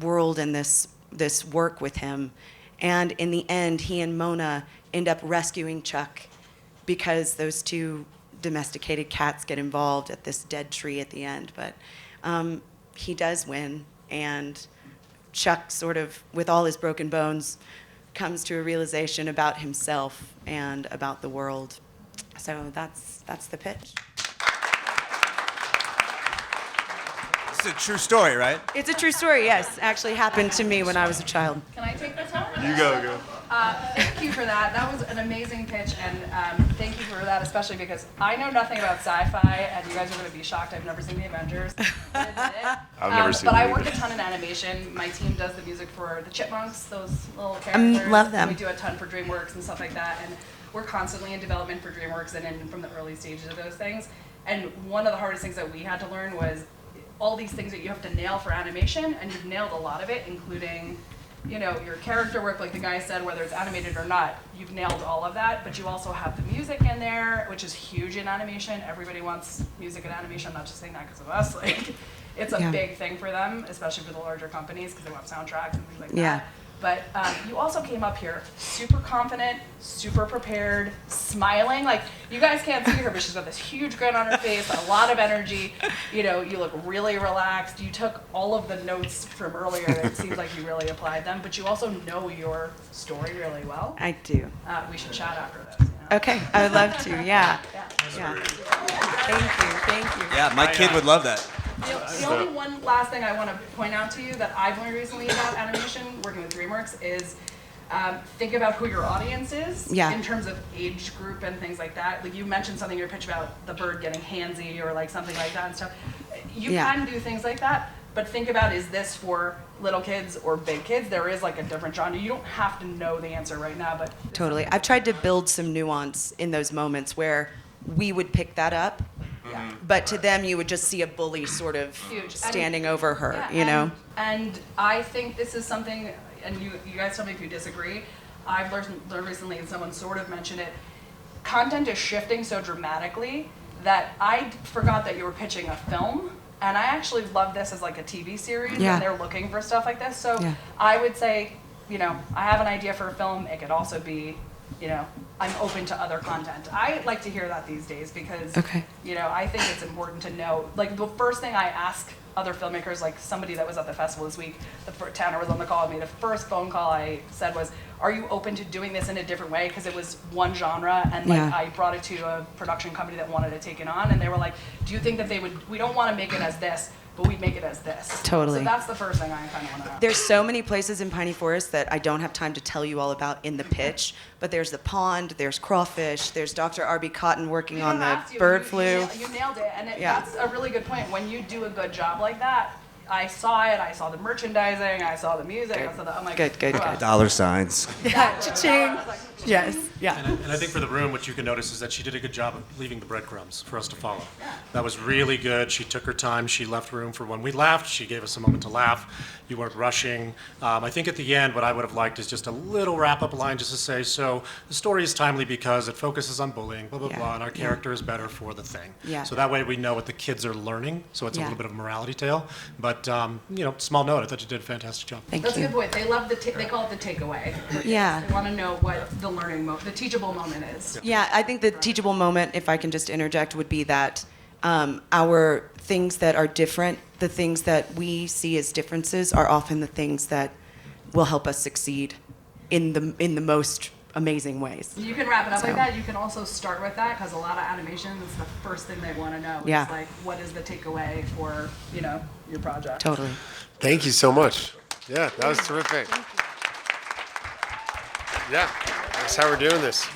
world and this work with him. And in the end, he and Mona end up rescuing Chuck because those two domesticated cats get involved at this dead tree at the end. But he does win, and Chuck sort of, with all his broken bones, comes to a realization about himself and about the world. So that's the pitch. It's a true story, right? It's a true story, yes. Actually happened to me when I was a child. Can I take this one? You go. Thank you for that. That was an amazing pitch, and thank you for that, especially because I know nothing about sci-fi, and you guys are going to be shocked. I've never seen the Avengers. I've never seen But it I either. work a ton in animation. My team does the music for the Chipmunks, those little characters. Love them. We do a ton for DreamWorks and stuff like that, and we're constantly in development for DreamWorks and in from the early stages of those things. And one of the hardest things that we had to learn was all these things that you have to nail for animation, and you've nailed a lot of it, including, you know, your character work, like the guy said, whether it's animated or not, you've nailed all of that, but you also have the music in there, which is huge in animation. Everybody wants music in animation. I'm not just saying that because of us. Like, it's a big thing for them, especially for the larger companies, because they want soundtracks and things like that. But you also came up here super confident, super prepared, smiling. Like, you guys can't see her, but she's got this huge grin on her face, a lot of energy. You know, you look really relaxed. You took all of the notes from earlier. It seems like you really applied them, but you also know your story really well. I do. We should chat after this. You know? Okay, I would love to, yeah. Thank you. Yeah, my kid would love that. The only one last thing I want to point out to you that I've learned recently about animation, working with DreamWorks, is think about who your audience is in terms of age group and things like that. Like, you mentioned something in your pitch about the bird getting handsy or like something like that and stuff. You can do things like that, but think about, is this for little kids or big kids? There is like a different genre. You don't have to know the answer right now, but Totally. I've tried to build some nuance in those moments where we would pick that up, but to them you would just see a bully sort of standing over her, you know? And I think this is something, and you guys tell me if you disagree, I've learned recently, and someone sort of mentioned it, content is shifting so dramatically that I forgot that you were pitching a film, and I actually love this as like a TV series, and they're looking for stuff like this. So I would say, you know, I have an idea for a film. It could also be, you know, I'm open to other content. I like to hear that these days because, you know, I think it's important to know. Like, the first thing I ask other filmmakers, like somebody that was at the festival this week, Tanner was on the call with me, the first phone call I said was, are you open to doing this in a different way? Because it was one genre, and like I brought it to a production company that wanted to take it on, and they were like, do you think that they would, we don't want to make it as this, but we'd make it as this. Totally. So that's the first thing I kind of want to know. There's so many places in Piney Forest that I don't have time to tell you all about in the pitch, but there's the pond, there's crawfish, there's Dr. R.B. Cotton working on the bird flu. You nailed it, and that's a really good point. When you do a good job like that, I saw it, I saw the merchandising, I saw the music, I saw the, I'm like, Good. Dollar signs. Cha-ching. Yes, And I think for the room, what you can notice is that she did a good job of leaving the breadcrumbs for us to follow. That was really good. She took her time. She left room for when we laughed. She gave us a moment to laugh. You weren't rushing. I think at the end, what I would have liked is just a little wrap-up line just to say, so the story is timely because it focuses on bullying, blah, blah, blah, and our character is better for the thing. So that way we know what the kids are learning, so it's a little bit of a morality tale. But, you know, small note, I thought you did a fantastic job. That's a good point. They love they call it the takeaway. Yeah. They want to know what the learning the teachable moment is. Yeah, I think the teachable moment, if I can just interject, would be that our things that are different, the things that we see as differences, are often the things that will help us succeed in the most amazing ways. You can wrap it up So. like that. You can also start with that because a lot of animation is the first thing they want to know. Yeah. It's like, what is the takeaway for, your project? Totally. Thank you so much. Yeah, that was terrific. Yeah, that's how we're doing this.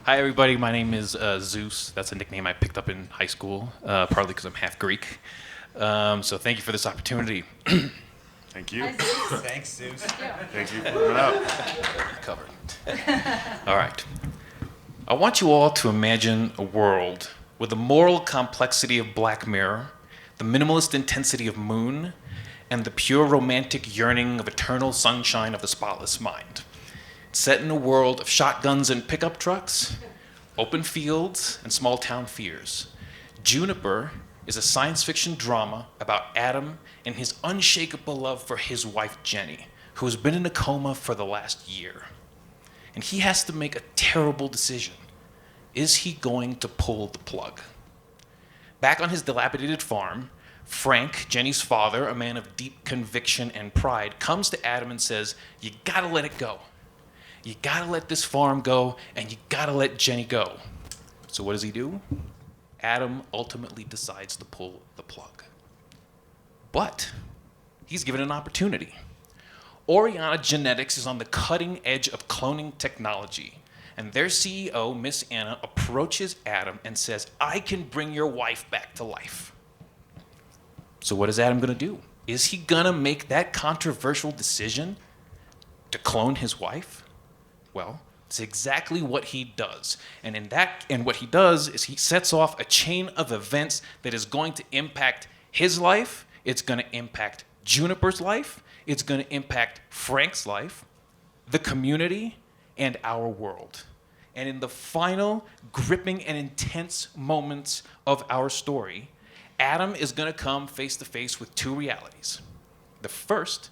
Hi, everybody. My name is Zeus. That's a nickname I picked up in high school, partly because I'm half Greek. So thank you for this opportunity. Thank you. Hi, Zeus. Thanks, Zeus. Thank you for coming out. Covered. All right. I want you all to imagine a world with the moral complexity of Black Mirror, the minimalist intensity of Moon, and the pure romantic yearning of eternal sunshine of the spotless mind. Set in a world of shotguns and pickup trucks, open fields, and small town fears. Juniper is a science fiction drama about Adam and his unshakable love for his wife Jenny, who has been in a coma for the last year. And he has to make a terrible decision. Is he going to pull the plug? Back on his dilapidated farm, Frank, Jenny's father, a man of deep conviction and pride, comes to Adam and says, "You gotta let it go. You gotta let this farm go, and you gotta let Jenny go." So what does he do? Adam ultimately decides to pull the plug. But he's given an opportunity. Oriana Genetics is on the cutting edge of cloning technology, and their CEO, Miss Anna, approaches Adam and says, "I can bring your wife back to life." So what is Adam gonna do? Is he gonna make that controversial decision to clone his wife? Well, it's exactly what he does. And what he does is he sets off a chain of events that is going to impact his life, it's going to impact Juniper's life, it's going to impact Frank's life, the community, and our world. And in the final gripping and intense moments of our story, Adam is going to come face to face with two realities. The first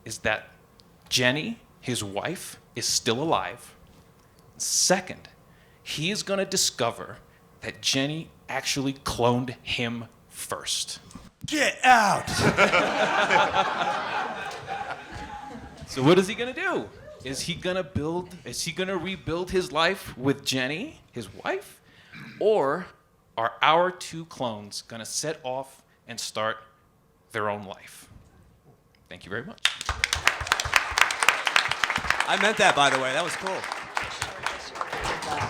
is that Jenny, his wife, is still alive. Second, he is going to discover that Jenny actually cloned him first. Get out! So what is he going to do? Is he going to rebuild his life with Jenny, his wife? Or are our two clones going to set off and start their own life? Thank you very much. I meant that, by the way. That was cool.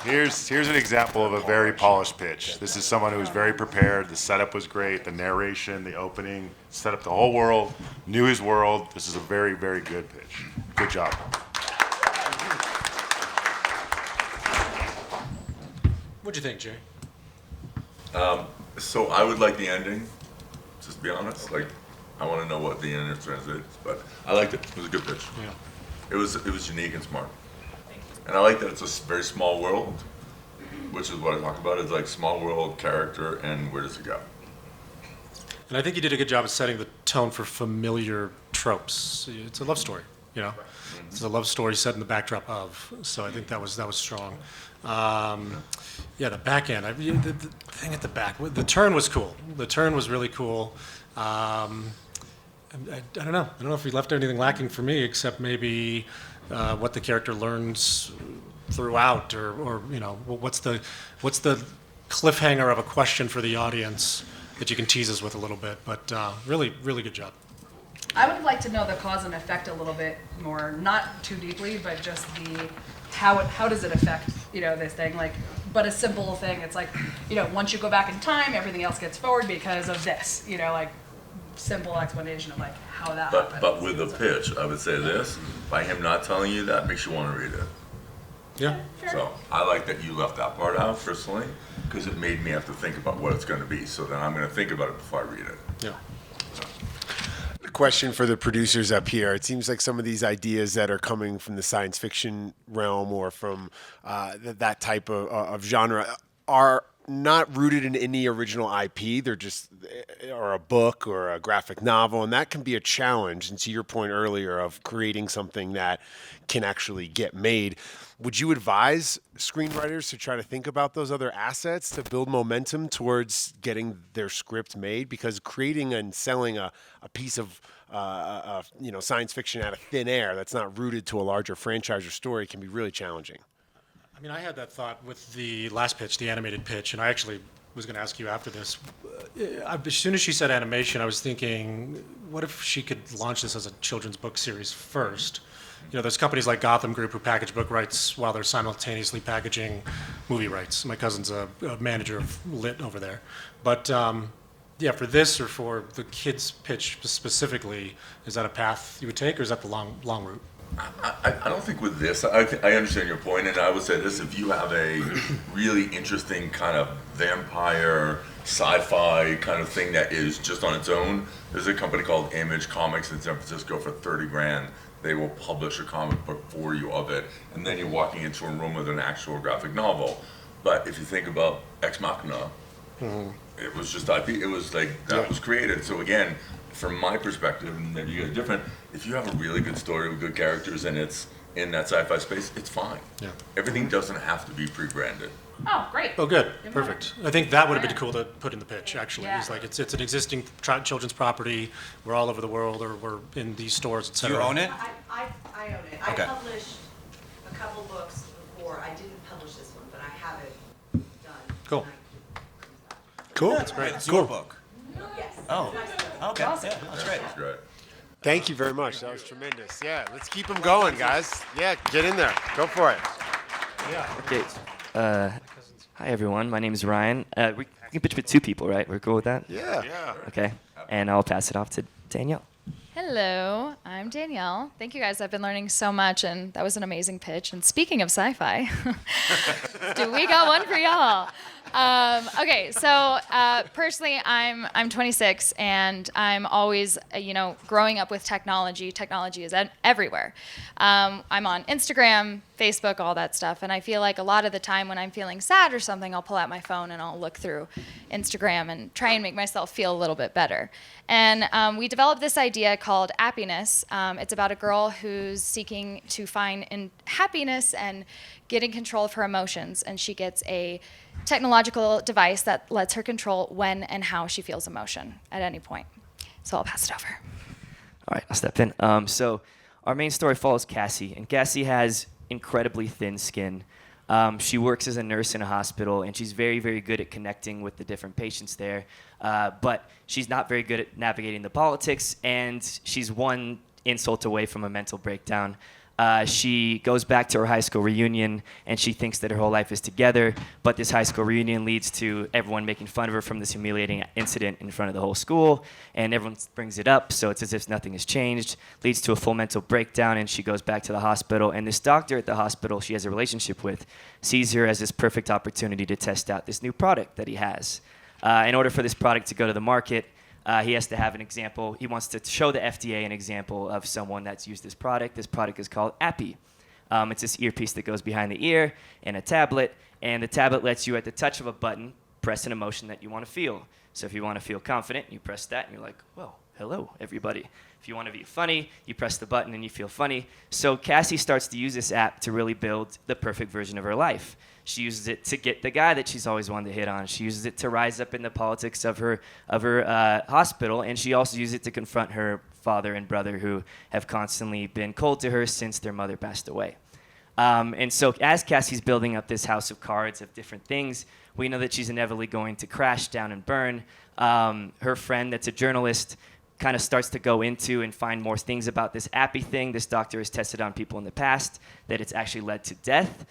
Here's an example of a very polished pitch. This is someone who was very prepared. The setup was great. The narration, the opening, set up the whole world, knew his world. This is a very, very good pitch. Good job. What'd you think, Jay? So I would like the ending, just to be honest. Like, I want to know what the ending translates, but I liked it. It was a good pitch. Yeah. It was unique and smart. And I like that it's a very small world, which is what I talk about. It's like small world, character, and where does it go? And I think you did a good job of setting the tone for familiar tropes. It's a love story, you know? It's a love story set in the backdrop of. So I think that was strong. Yeah, the back end. The thing at the back, the turn was cool. The turn was really cool. I don't know. I don't know if we left anything lacking for me, except maybe what the character learns throughout, or you know, what's the cliffhanger of a question for the audience that you can tease us with a little bit. But really, really good job. I would like to know the cause and effect a little bit more, not too deeply, but just how does it affect, this thing, like, but a simple thing. It's like, once you go back in time, everything else gets forward because of this, like simple explanation of like how that happened. But with a pitch, I would say this, by him not telling you that makes you want to read it. Yeah. Sure. So I like that you left that part out personally, because it made me have to think about what it's going to be. So then I'm going to think about it before I read it. Yeah. Question for the producers up here. It seems like some of these ideas that are coming from the science fiction realm or from that type of genre are not rooted in any original IP. They're just, or a book or a graphic novel, and that can be a challenge. And to your point earlier of creating something that can actually get made, would you advise screenwriters to try to think about those other assets to build momentum towards getting their script made? Because creating and selling a piece of science fiction out of thin air that's not rooted to a larger franchise or story can be really challenging. I mean, I had that thought with the last pitch, the animated pitch, and I actually was going to ask you after this. As soon as she said animation, I was thinking, what if she could launch this as a children's book series first? There's companies like Gotham Group who package book rights while they're simultaneously packaging movie rights. My cousin's a manager of Lit over there. But for this or for the kids' pitch specifically, is that a path you would take, or is that the long route? I don't think with this, I understand your point, and I would say this: if you have a really interesting kind of vampire sci-fi kind of thing that is just on its own, there's a company called Image Comics in San Francisco for $30,000. They will publish a comic book for you of it, and then you're walking into a room with an actual graphic novel. But if you think about Ex Machina, it was just IP. It was like that was created. So again, from my perspective, and maybe you get different, if you have a really good story with good characters and it's in that sci-fi space, it's fine. Yeah. Everything doesn't have to be pre-branded. Oh, great. Oh, good. Perfect. I think that would have been cool to put in the pitch, actually. Yeah. It's like it's an existing children's property. We're all over the world, or we're in these stores, et Do cetera. you own it? I own it. Okay. I published a couple books before. I didn't publish this one, but I have it done. Cool. Cool. That's great. It's your book. Yes. Oh, okay. Awesome. Yeah, that's great. That's great. Thank you very much. That was tremendous. Yeah, let's keep them going, guys. Yeah, get in there. Go for it. Okay. Hi, everyone. My name is Ryan. We can pitch with two people, right? We're cool with that? Yeah. Okay. And I'll pass it off to Danielle. Hello, I'm Danielle. Thank you guys. I've been learning so much, and that was an amazing pitch. And speaking of sci-fi, do we got one for y'all? Okay, so personally, I'm 26, and I'm always, growing up with technology. Technology is everywhere. I'm on Instagram, Facebook, all that stuff, and I feel like a lot of the time when I'm feeling sad or something, I'll pull out my phone and I'll look through Instagram and try and make myself feel a little bit better. And we developed this idea called Happiness. It's about a girl who's seeking to find happiness and get in control of her emotions, and she gets a technological device that lets her control when and how she feels emotion at any point. So I'll pass it over. All right, I'll step in. So our main story follows Cassie, and Cassie has incredibly thin skin. She works as a nurse in a hospital, and she's very, very good at connecting with the different patients there. But she's not very good at navigating the politics, and she's one insult away from a mental breakdown. She goes back to her high school reunion, and she thinks that her whole life is together, but this high school reunion leads to everyone making fun of her from this humiliating incident in front of the whole school, and everyone brings it up, so it's as if nothing has changed, leads to a full mental breakdown, and she goes back to the hospital, and this doctor at the hospital she has a relationship with sees her as this perfect opportunity to test out this new product that he has. In order for this product to go to the market, he has to have an example. He wants to show the FDA an example of someone that's used this product. This product is called Appy. It's this earpiece that goes behind the ear and a tablet, and the tablet lets you, at the touch of a button, press an emotion that you want to feel. So if you want to feel confident, you press that, and you're like, well, hello, everybody. If you want to be funny, you press the button, and you feel funny. So Cassie starts to use this app to really build the perfect version of her life. She uses it to get the guy that she's always wanted to hit on. She uses it to rise up in the politics of her hospital, and she also uses it to confront her father and brother, who have constantly been cold to her since their mother passed away. And so as Cassie's building up this house of cards of different things, we know that she's inevitably going to crash down and burn. Her friend that's a journalist kind of starts to go into and find more things about this Appy thing. This doctor has tested on people in the past that it's actually led to death.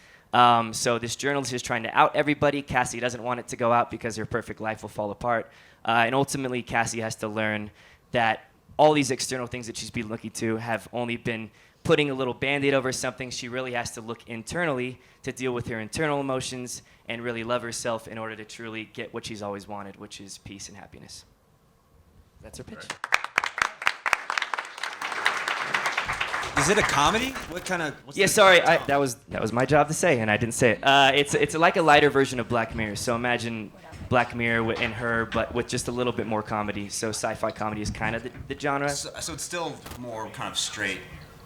So this journalist is trying to out everybody. Cassie doesn't want it to go out because her perfect life will fall apart. And ultimately, Cassie has to learn that all these external things that she's been looking to have only been putting a little Band-Aid over something. She really has to look internally to deal with her internal emotions and really love herself in order to truly get what she's always wanted, which is peace and happiness. That's her pitch. Is it a comedy? What kind of? Yeah, sorry, that was my job to say, and I didn't say it. It's like a lighter version of Black Mirror. So imagine Black Mirror and her, but with just a little bit more comedy. So sci-fi comedy is kind of the genre. So it's still more kind of straight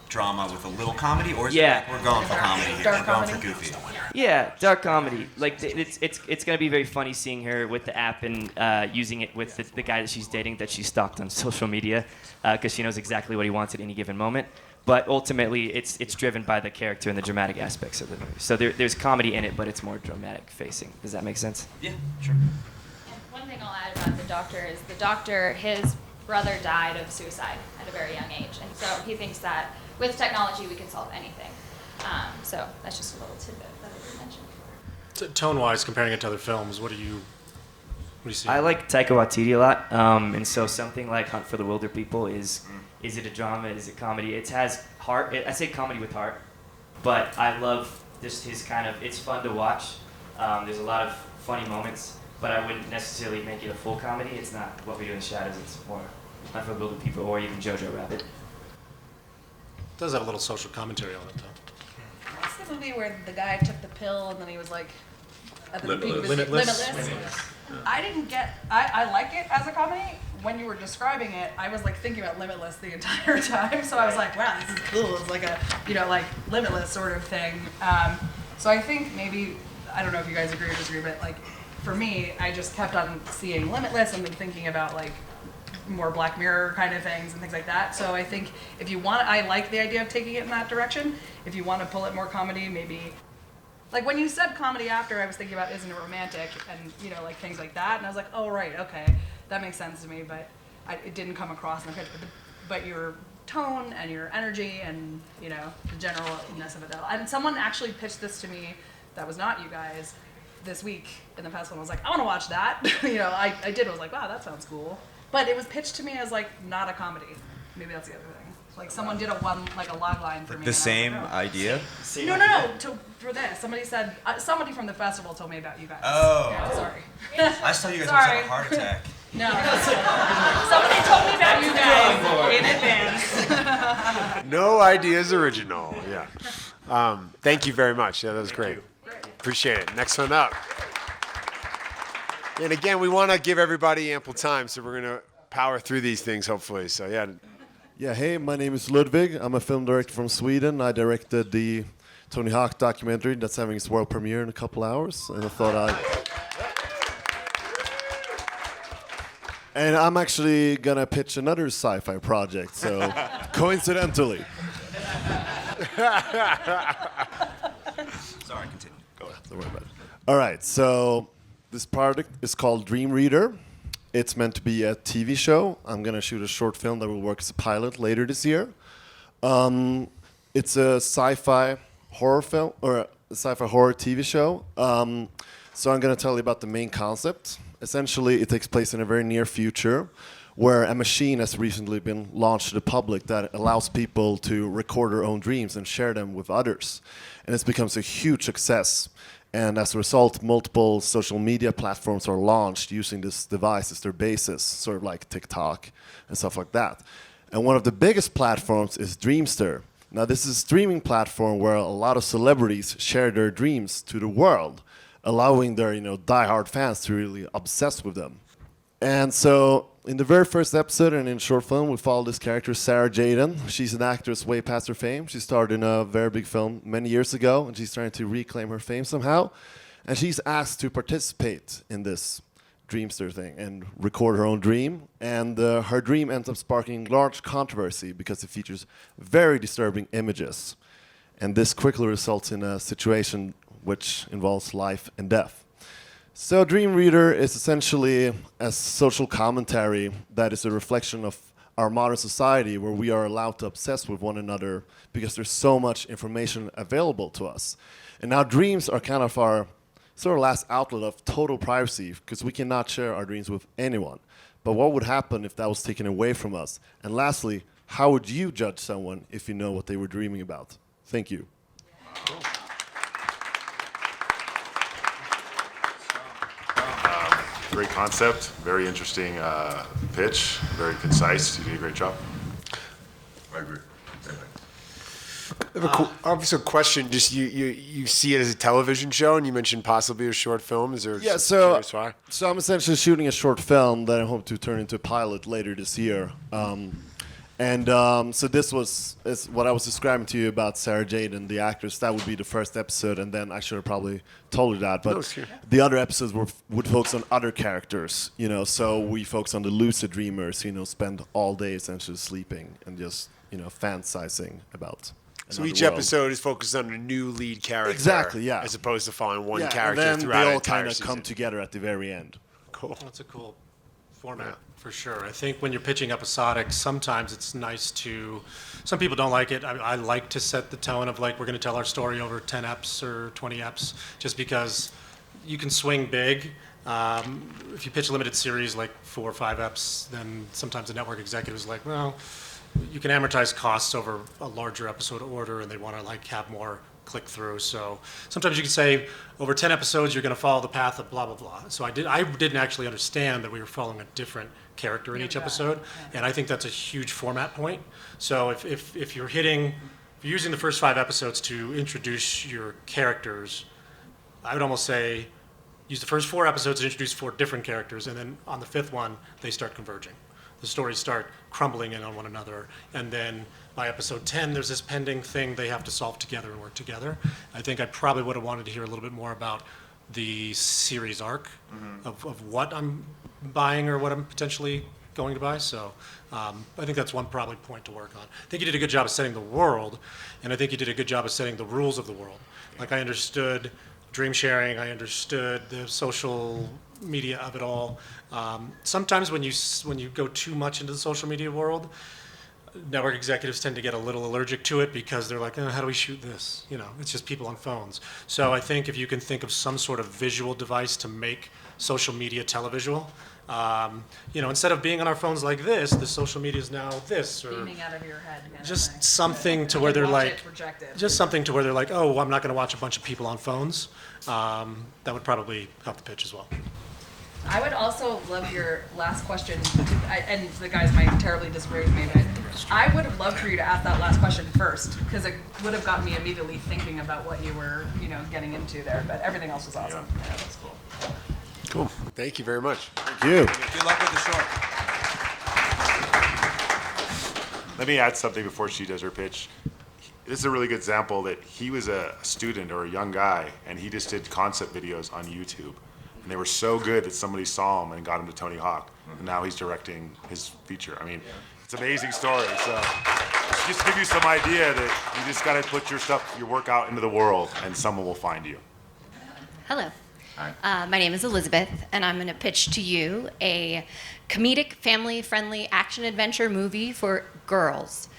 drama with a little comedy, or is Yeah. it like we're going for comedy here? Dark We're going comedy? for goofy. Yeah, dark comedy. Like it's gonna be very funny seeing her with the app and using it with the guy that she's dating that she stalked on social media, because she knows exactly what he wants at any given moment. But ultimately, it's driven by the character and the dramatic aspects of the movie. So there's comedy in it, but it's more dramatic facing. Does that make sense? Yeah, sure. And one thing I'll add about the doctor is his brother died of suicide at a very young age. And so he thinks that with technology, we can solve anything. So that's just a little tidbit that I didn't mention. Tone-wise, comparing it to other films, what do you see? I like Taika Waititi a lot, and so something like Hunt for the Wilder People is it a drama? Is it comedy? It has heart. I say comedy with heart, but I love just his kind of. It's fun to watch. There's a lot of funny moments, but I wouldn't necessarily make it a full comedy. It's not What We Do in the Shadows. It's more Hunt for the Wilder People or even Jojo Rabbit. It does have a little social commentary on it, though. What's the movie where the guy took the pill and then he was like, at the peak of his- Limitless. I didn't get. I like it as a comedy. When you were describing it, I was like thinking about Limitless the entire time. So I was like, wow, this is cool. It's like a, like Limitless sort of thing. So I think maybe, I don't know if you guys agree or disagree, but like for me, I just kept on seeing Limitless and then thinking about like more Black Mirror kind of things and things like that. So I think if you want, I like the idea of taking it in that direction. If you want to pull it more comedy, maybe. Like when you said comedy after, I was thinking about Isn't It Romantic and like things like that, and I was like, oh right, okay, that makes sense to me, but it didn't come across in the pitch. But your tone and your energy and the generalness of it all. And someone actually pitched this to me that was not you guys this week in the festival. I was like, I want to watch that. I did. I was like, wow, that sounds cool. But it was pitched to me as like not a comedy. Maybe that's the other thing. Like someone did a log line for me. The same idea? No. For this, somebody said somebody from the festival told me about you guys. Oh. Yeah, sorry. I just thought you guys almost had a heart attack. No. Somebody told me about you guys in advance. No ideas original. Yeah. Thank you very much. Yeah, that was great. Appreciate it. Next one up. And again, we want to give everybody ample time, so we're going to power through these things, hopefully. So, yeah. Yeah, hey, my name is Ludwig. I'm a film director from Sweden. I directed the Tony Hawk documentary that's having its world premiere in a couple hours, and I thought And I'm actually gonna pitch another sci-fi project, so coincidentally. Sorry, continue. Go ahead. Don't worry about it. All right, so this project is called Dream Reader. It's meant to be a TV show. I'm gonna shoot a short film that will work as a pilot later this year. It's a sci-fi horror film, or a sci-fi horror TV show. So I'm gonna tell you about the main concept. Essentially, it takes place in a very near future where a machine has recently been launched to the public that allows people to record their own dreams and share them with others. And it becomes a huge success. And as a result, multiple social media platforms are launched using this device as their basis, sort of like TikTok and stuff like that. And one of the biggest platforms is Dreamster. Now, this is a streaming platform where a lot of celebrities share their dreams to the world, allowing their diehard fans to really obsess with them. And so in the very first episode and in short film, we follow this character, Sarah Jaden. She's an actress way past her fame. She starred in a very big film many years ago, and she's trying to reclaim her fame somehow. And she's asked to participate in this Dreamster thing and record her own dream. And her dream ends up sparking large controversy because it features very disturbing images. And this quickly results in a situation which involves life and death. So Dream Reader is essentially a social commentary that is a reflection of our modern society where we are allowed to obsess with one another because there's so much information available to us. And now dreams are kind of our sort of last outlet of total privacy because we cannot share our dreams with anyone. But what would happen if that was taken away from us? And lastly, how would you judge someone if you know what they were dreaming about? Thank you. Great concept, very interesting pitch, very concise. You did a great job. I agree. I have a question. Just you see it as a television show, and you mentioned possibly a short film. Is there? Yeah, so I'm essentially shooting a short film that I hope to turn into a pilot later this year. So this is what I was describing to you about Sarah Jade and the actress. That would be the first episode, and then I should have probably told her that. But the other episodes would focus on other characters, So we focus on the lucid dreamers, spend all day essentially sleeping and just, fantasizing about. So each episode is focused on a new lead character. Exactly, yeah. As opposed to following one character and then throughout they all kind of come together at the very end. Cool. That's a cool format for sure. I think when you're pitching episodic, sometimes it's nice to. Some people don't like it. I like to set the tone of like we're going to tell our story over 10 eps or 20 eps, just because you can swing big. If you pitch a limited series like 4 or 5 eps, then sometimes the network executive is like, well, you can amortize costs over a larger episode order, and they want to like have more click through. So sometimes you can say over 10 episodes you're going to follow the path of blah blah blah. So I didn't actually understand that we were following a different character in each episode, and I think that's a huge format point. So if you're using the first 5 episodes to introduce your characters, I would almost say use the first 4 episodes to introduce 4 different characters, and then on the 5th one they start converging. The stories start crumbling in on one another, and then by episode 10, there's this pending thing they have to solve together and work together. I think I probably would have wanted to hear a little bit more about the series arc of what I'm buying or what I'm potentially going to buy. So I think that's one probably point to work on. I think you did a good job of setting the world, and I think you did a good job of setting the rules of the world. Like I understood dream sharing, I understood the social media of it all. Sometimes when you go too much into the social media world, network executives tend to get a little allergic to it because they're like, how do we shoot this? It's just people on phones. So I think if you can think of some sort of visual device to make social media televisual, instead of being on our phones like this, the social media is now this, or Beaming out of your head. just something to where they're like, oh, I'm not going to watch a bunch of people on phones. That would probably help the pitch as well. I would also love your last question, and the guys might terribly disagree with me, but I would have loved for you to ask that last question first, because it would have gotten me immediately thinking about what you were, getting into there. But everything else was awesome. Yeah, that's cool. Cool. Thank you very much. Thank you. Good luck with the short. Let me add something before she does her pitch. This is a really good example that he was a student or a young guy, and he just did concept videos on YouTube. And they were so good that somebody saw him and got him to Tony Hawk. And now he's directing his feature. I mean, it's an amazing story. So just to give you some idea that you just got to put your work out into the world, and someone will find you. Hello. My name is Elizabeth, and I'm going to pitch to you a comedic, family-friendly action-adventure movie for girls.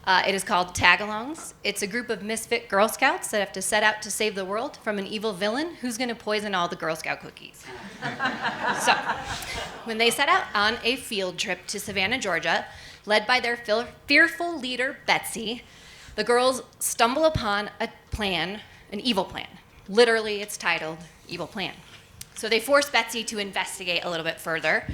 It is called Tagalongs. It's a group of misfit Girl Scouts that have to set out to save the world from an evil villain who's going to poison all the Girl Scout cookies. So, when they set out on a field trip to Savannah, Georgia, led by their fearful leader, Betsy, the girls stumble upon a plan, an evil plan. Literally, it's titled Evil Plan. So they force Betsy to investigate a little bit further,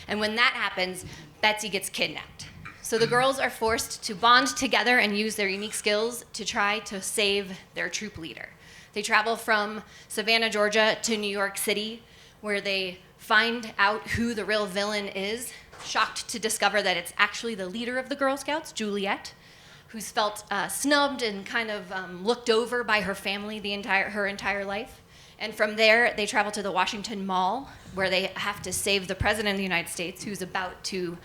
and when that happens, Betsy gets kidnapped. So the girls are forced to bond together and use their unique skills to try to save their troop leader. They travel from Savannah, Georgia to New York City, where they find out who the real villain is, shocked to discover that it's actually the leader of the Girl Scouts, Juliet, who's felt snubbed and kind of looked over by her family her entire life. And from there, they travel to the Washington Mall, where they have to save the President of the United States, who's about to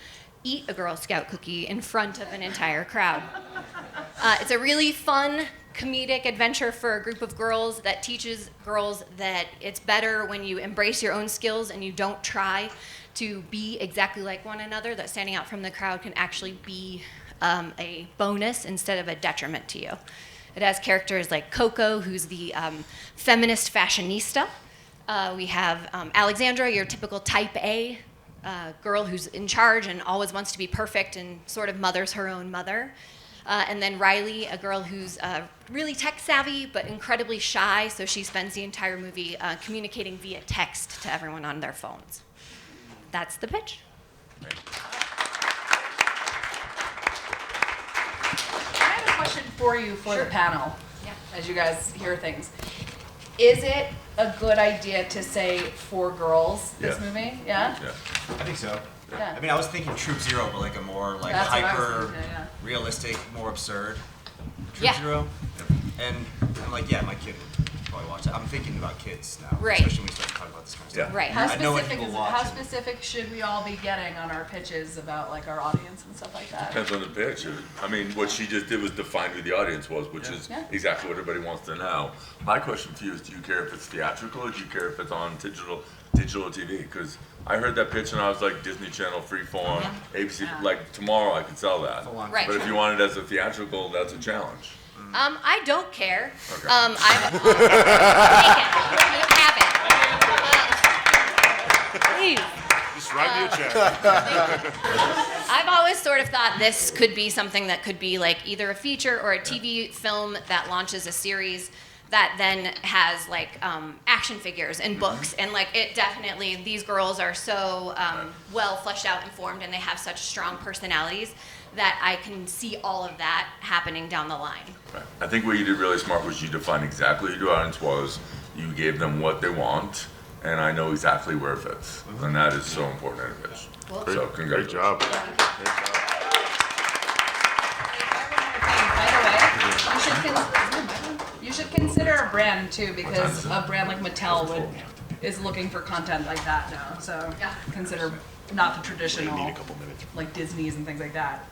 eat a Girl Scout cookie in front of an entire crowd. It's a really fun, comedic adventure for a group of girls that teaches girls that it's better when you embrace your own skills and you don't try to be exactly like one another, that standing out from the crowd can actually be a bonus instead of a detriment to you. It has characters like Coco, who's the feminist fashionista. We have Alexandra, your typical type A girl who's in charge and always wants to be perfect and sort of mothers her own mother. And then Riley, a girl who's really tech savvy but incredibly shy, so she spends the entire movie communicating via text to everyone on their phones. That's the pitch. I had a question for you for the panel, Yeah. as you guys hear things. Is it a good idea to say for girls, this Yeah. movie? Yeah? Yeah. I think so. Yeah. I mean, I was thinking Troop Zero, but like a more like That's what I was hyper thinking, yeah. realistic, more absurd Troop Yeah. Zero. And I'm like, yeah, my kid would probably watch that. I'm thinking about kids now, Right. especially when we start talking about this kind of stuff. Yeah. Right. How I know what specific, people is, watch. how and- specific should we all be getting on our pitches about like our audience and stuff like that? Depends on the pitch. I mean, what she just did was define who the audience was, which is Yeah. exactly what everybody wants to know. My question for you is, do you care if it's theatrical or do you care if it's on digital TV? Because I heard that pitch and I was like, Disney Channel, Freeform, ABC, like tomorrow I could sell that. Right. But if you want it as a theatrical, that's a challenge. I don't care. Okay. Take it. You have it. Please. Just write me a check. I've always sort of thought this could be something that could be like either a feature or a TV film that launches a series that then has like action figures and books, and like it definitely, these girls are so well fleshed out and formed, and they have such strong personalities that I can see all of that happening down the line. Right. I think what you did really smart was you defined exactly who your audience was, you gave them what they want, and I know exactly where it fits. And that is so important in a pitch. Cool. So Great congratulations. job. You should consider a brand too, because a brand like Mattel is looking for content like that now. So consider not the traditional, like Disney's and things like that.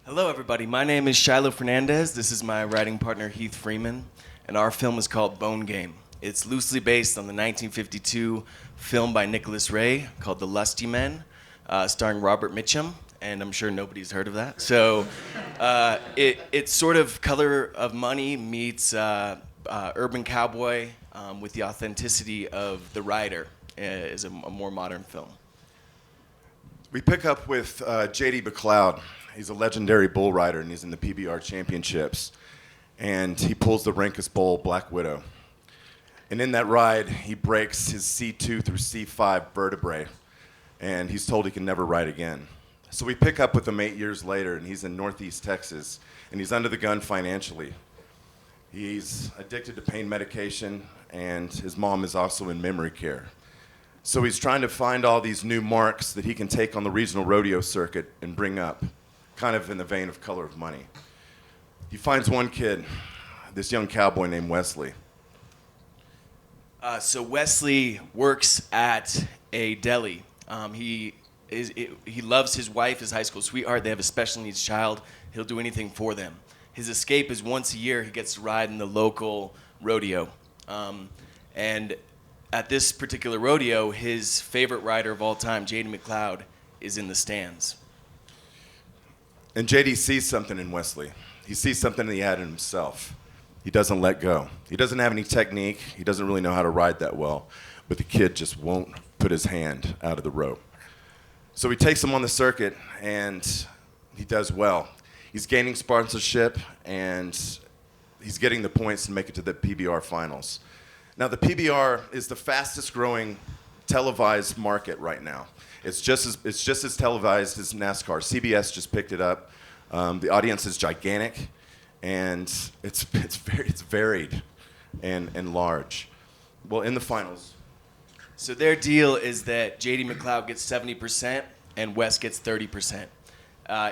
Hello, everybody. My name is Shiloh Fernandez. This is my writing partner, Heath Freeman, and our film is called Bone Game. It's loosely based on the 1952 film by Nicholas Ray called The Lusty Men, starring Robert Mitchum, and I'm sure nobody's heard of that. So it's sort of Color of Money meets Urban Cowboy with the authenticity of The Rider is a more modern film. We pick up with J.D. McLeod. He's a legendary bull rider, and he's in the PBR championships. And he pulls the Rankus Bull Black Widow. And in that ride, he breaks his C2 through C5 vertebrae, and he's told he can never ride again. So we pick up with him 8 years later, and he's in Northeast Texas, and he's under the gun financially. He's addicted to pain medication, and his mom is also in memory care. So he's trying to find all these new marks that he can take on the regional rodeo circuit and bring up, kind of in the vein of Color of Money. He finds one kid, this young cowboy named Wesley. So Wesley works at a deli. He loves his wife, his high school sweetheart. They have a special needs child. He'll do anything for them. His escape is once a year he gets to ride in the local rodeo. And at this particular rodeo, his favorite rider of all time, J.D. McLeod, is in the stands. And J.D. sees something in Wesley. He sees something that he had in himself. He doesn't let go. He doesn't have any technique. He doesn't really know how to ride that well. But the kid just won't put his hand out of the rope. So he takes him on the circuit, and he does well. He's gaining sponsorship, and he's getting the points to make it to the PBR finals. Now, the PBR is the fastest growing televised market right now. It's just as televised as NASCAR. CBS just picked it up. The audience is gigantic, and it's varied and large. Well, in the finals. So their deal is that J.D. McLeod gets 70% and Wes gets 30%.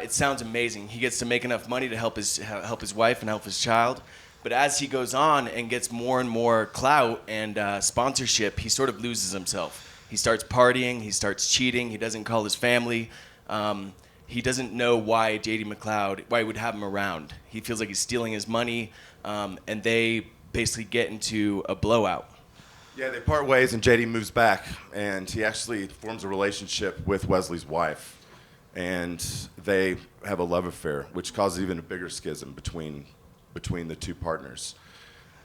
It sounds amazing. He gets to make enough money to help his wife and help his child. But as he goes on and gets more and more clout and sponsorship, he sort of loses himself. He starts partying. He starts cheating. He doesn't call his family. He doesn't know why J.D. McLeod, why he would have him around. He feels like he's stealing his money, and they basically get into a blowout. Yeah, they part ways, and JD moves back, and he actually forms a relationship with Wesley's wife, and they have a love affair, which causes even a bigger schism between the two partners.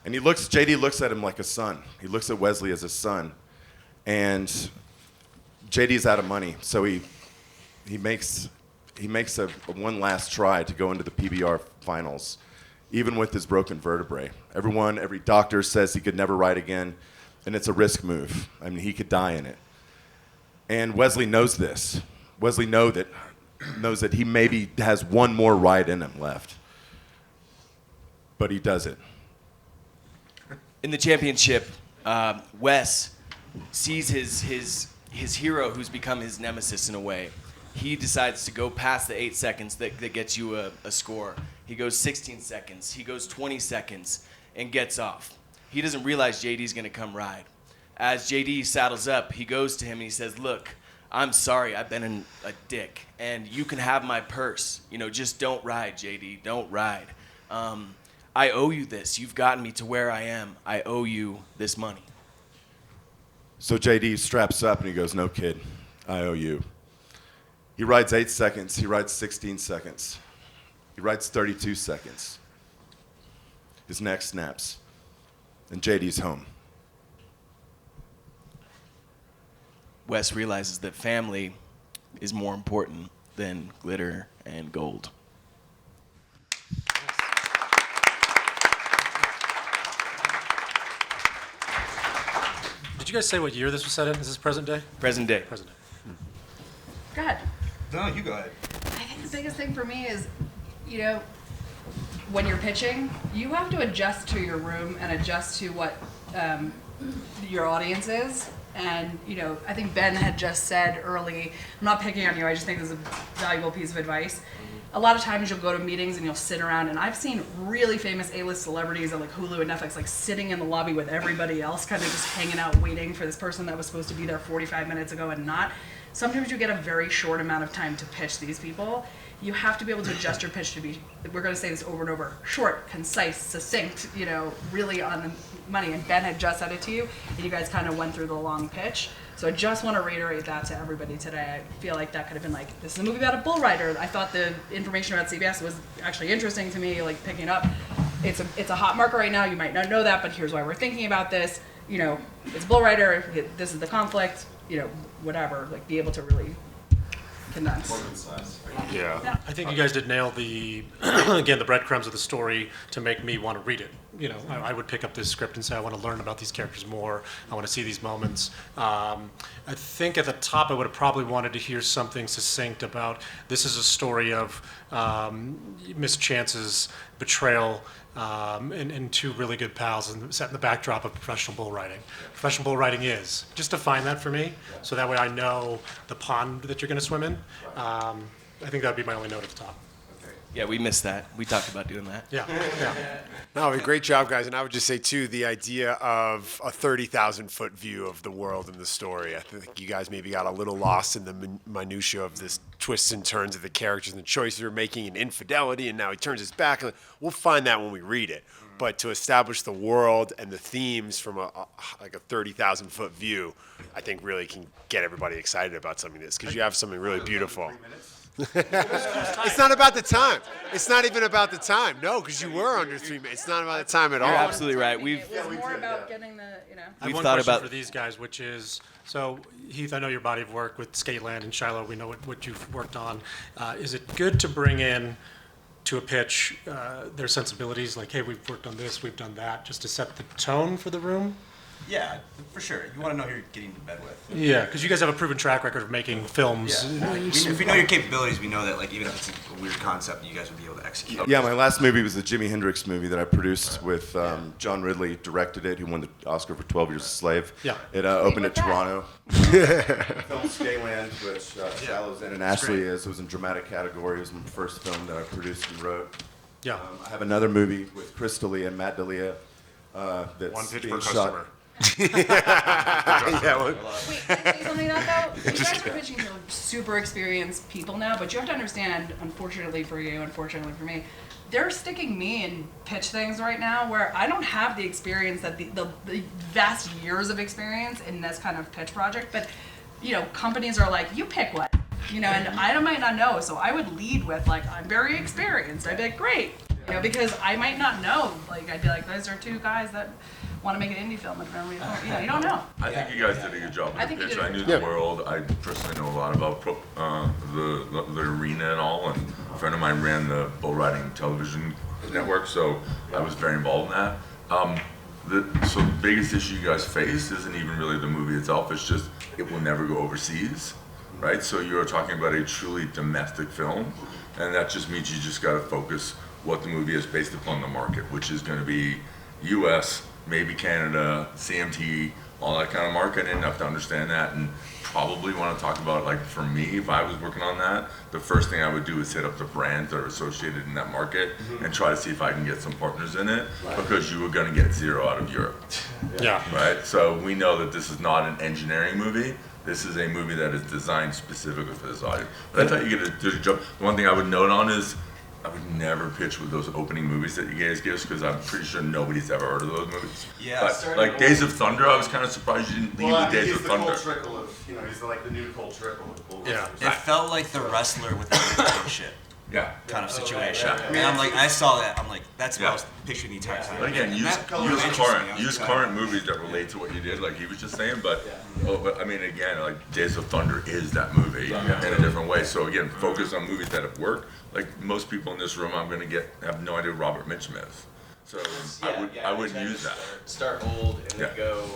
And JD looks at him like a son. He looks at Wesley as a son, and JD's out of money, so he makes a one last try to go into the PBR finals, even with his broken vertebrae. Every doctor says he could never ride again. And it's a risk move. I mean, he could die in it. And Wesley knows this. Wesley knows that he maybe has one more ride in him left. but he does it. In the championship, Wes sees his hero who's become his nemesis in a way. He decides to go past the 8 seconds that gets you a score. He goes 16 seconds. He goes 20 seconds and gets off. He doesn't realize JD's going to come ride. As JD saddles up, he goes to him and he says, look, I'm sorry, I've been a dick, and you can have my purse. You know, just don't ride, JD, don't ride. I owe you this. You've gotten me to where I am. I owe you this money. So JD straps up and he goes, no, kid, I owe you. He rides 8 seconds. He rides 16 seconds. He rides 32 seconds. His neck snaps. And JD's home. Wes realizes that family is more important than glitter and gold. Did you guys say what year this was set in? Is this present day? Present day. Present day. Go ahead. No, you go ahead. I think the biggest thing for me is, you know, when you're pitching, you have to adjust to your room and adjust to what your audience is. And, you know, I think Ben had just said early, I'm not picking on you, I just think this is a valuable piece of advice. A lot of times you'll go to meetings and you'll sit around, and I've seen really famous A-list celebrities at like Hulu and Netflix like sitting in the lobby with everybody else, kind of just hanging out waiting for this person that was supposed to be there 45 minutes ago and not. Sometimes you get a very short amount of time to pitch these people. You have to be able to adjust your pitch to be, we're going to say this over and over, short, concise, succinct, you know, really on the money. And Ben had just said it to you, and you guys kind of went through the long pitch. So I just want to reiterate that to everybody today. I feel like that could have been like, this is a movie about a bull rider. I thought the information about CBS was actually interesting to me, like picking up. It's a hot marker right now. You might not know that, but here's why we're thinking about this. You know, it's a bull rider. This is the conflict. You know, whatever. Like, be able to really condense. Yeah. I think you guys did nail the, again, the breadcrumbs of the story to make me want to read it. You know, I would pick up this script and say, I want to learn about these characters more. I want to see these moments. I think at the top, I would have probably wanted to hear something succinct about this is a story of mischances, betrayal, and two really good pals, and set in the backdrop of professional bull riding. Professional bull riding is. Just define that for me, so that way I know the pond that you're going to swim in. I think that would be my only note at the top. Yeah, we missed that. We talked about doing that. Yeah. No, great job, guys. And I would just say, too, the idea of a 30,000-foot view of the world and the story. I think you guys maybe got a little lost in the minutia of this twists and turns of the characters and the choices they're making and infidelity, and now he turns his back. We'll find that when we read it. But to establish the world and the themes from a 30,000-foot view, I think really can get everybody excited about something like this, because you have something really beautiful. It's not about the time. It's not even about the time. No, because you were under 3 minutes. It's not about the time at all. You're absolutely right. It was more about getting the, you know. I have one question for these guys, which is, so Heath, I know your body of work with Skateland and Shiloh. We know what you've worked on. Is it good to bring in to a pitch their sensibilities, like, hey, we've worked on this, we've done that, just to set the tone for the room? Yeah, for sure. You want to know who you're getting to bed with. Yeah, because you guys have a proven track record of making films. Yeah. If we know your capabilities, we know that, like, even if it's a weird concept, you guys would be able to execute. Yeah, my last movie was the Jimi Hendrix movie that I produced with John Ridley, directed it, who won the Oscar for 12 Years a Slave. Yeah. It opened at Toronto. Film Skateland, which Shallow's in and Ashley is. It was in dramatic category. It was my first film that I produced and wrote. Yeah. I have another movie with Chris D'Elia and Matt D'Elia that's One pitch being per shot. customer. Yeah, Wait, can I say something about that though? You guys are pitching to super experienced people now, but you have to understand, unfortunately for you, unfortunately for me, they're sticking me in pitch things right now where I don't have the experience that the vast years of experience in this kind of pitch project, but you know, companies are like, you pick one, you know, and I might not know, so I would lead with like, I'm very experienced. I'd be like, great, you know, because I might not know. Like, I'd be like, those are two guys that want to make an indie film, and you know, you don't know. I think you guys did a good job I with think the you pitch. did. I knew the world. I personally know a lot about the arena and all, and a friend of mine ran the bull riding television network, so I was very involved in that. So the biggest issue you guys face isn't even really the movie itself, it's just it will never go overseas, right? So you're talking about a truly domestic film, and that just means you just gotta focus what the movie is based upon the market, which is going to be U.S., maybe Canada, CMT, all that kind of market, and enough to understand that, and probably want to talk about, like, for me, if I was working on that, the first thing I would do is hit up the brands that are associated in that market and try to see if I can get some partners in it, because you were going to get zero out of Europe. Yeah. Right? So we know that this is not an engineering movie. This is a movie that is designed specifically for this audience. But I thought you did a job. The one thing I would note on is I would never pitch with those opening movies that you guys give us, because I'm pretty sure nobody's ever heard of those movies. Yeah. But, like Days of Thunder, I was kind of surprised you didn't leave with Days of Thunder. He's the Cole Trickle of, he's like the new Cole Trickle. Yeah. It felt like the wrestler with the shit. Yeah. Kind of situation. Yeah. And I'm like, I saw that. I'm like, that's what I was picturing the entire time. But again, use current movies that relate to what you did, like he was just saying. But I mean, again, like Days of Thunder is that movie in a different way. So again, focus on movies that have worked. Like most people in this room, I'm going to have no idea who Robert Mitchum is. So I would use that. Start old and then go,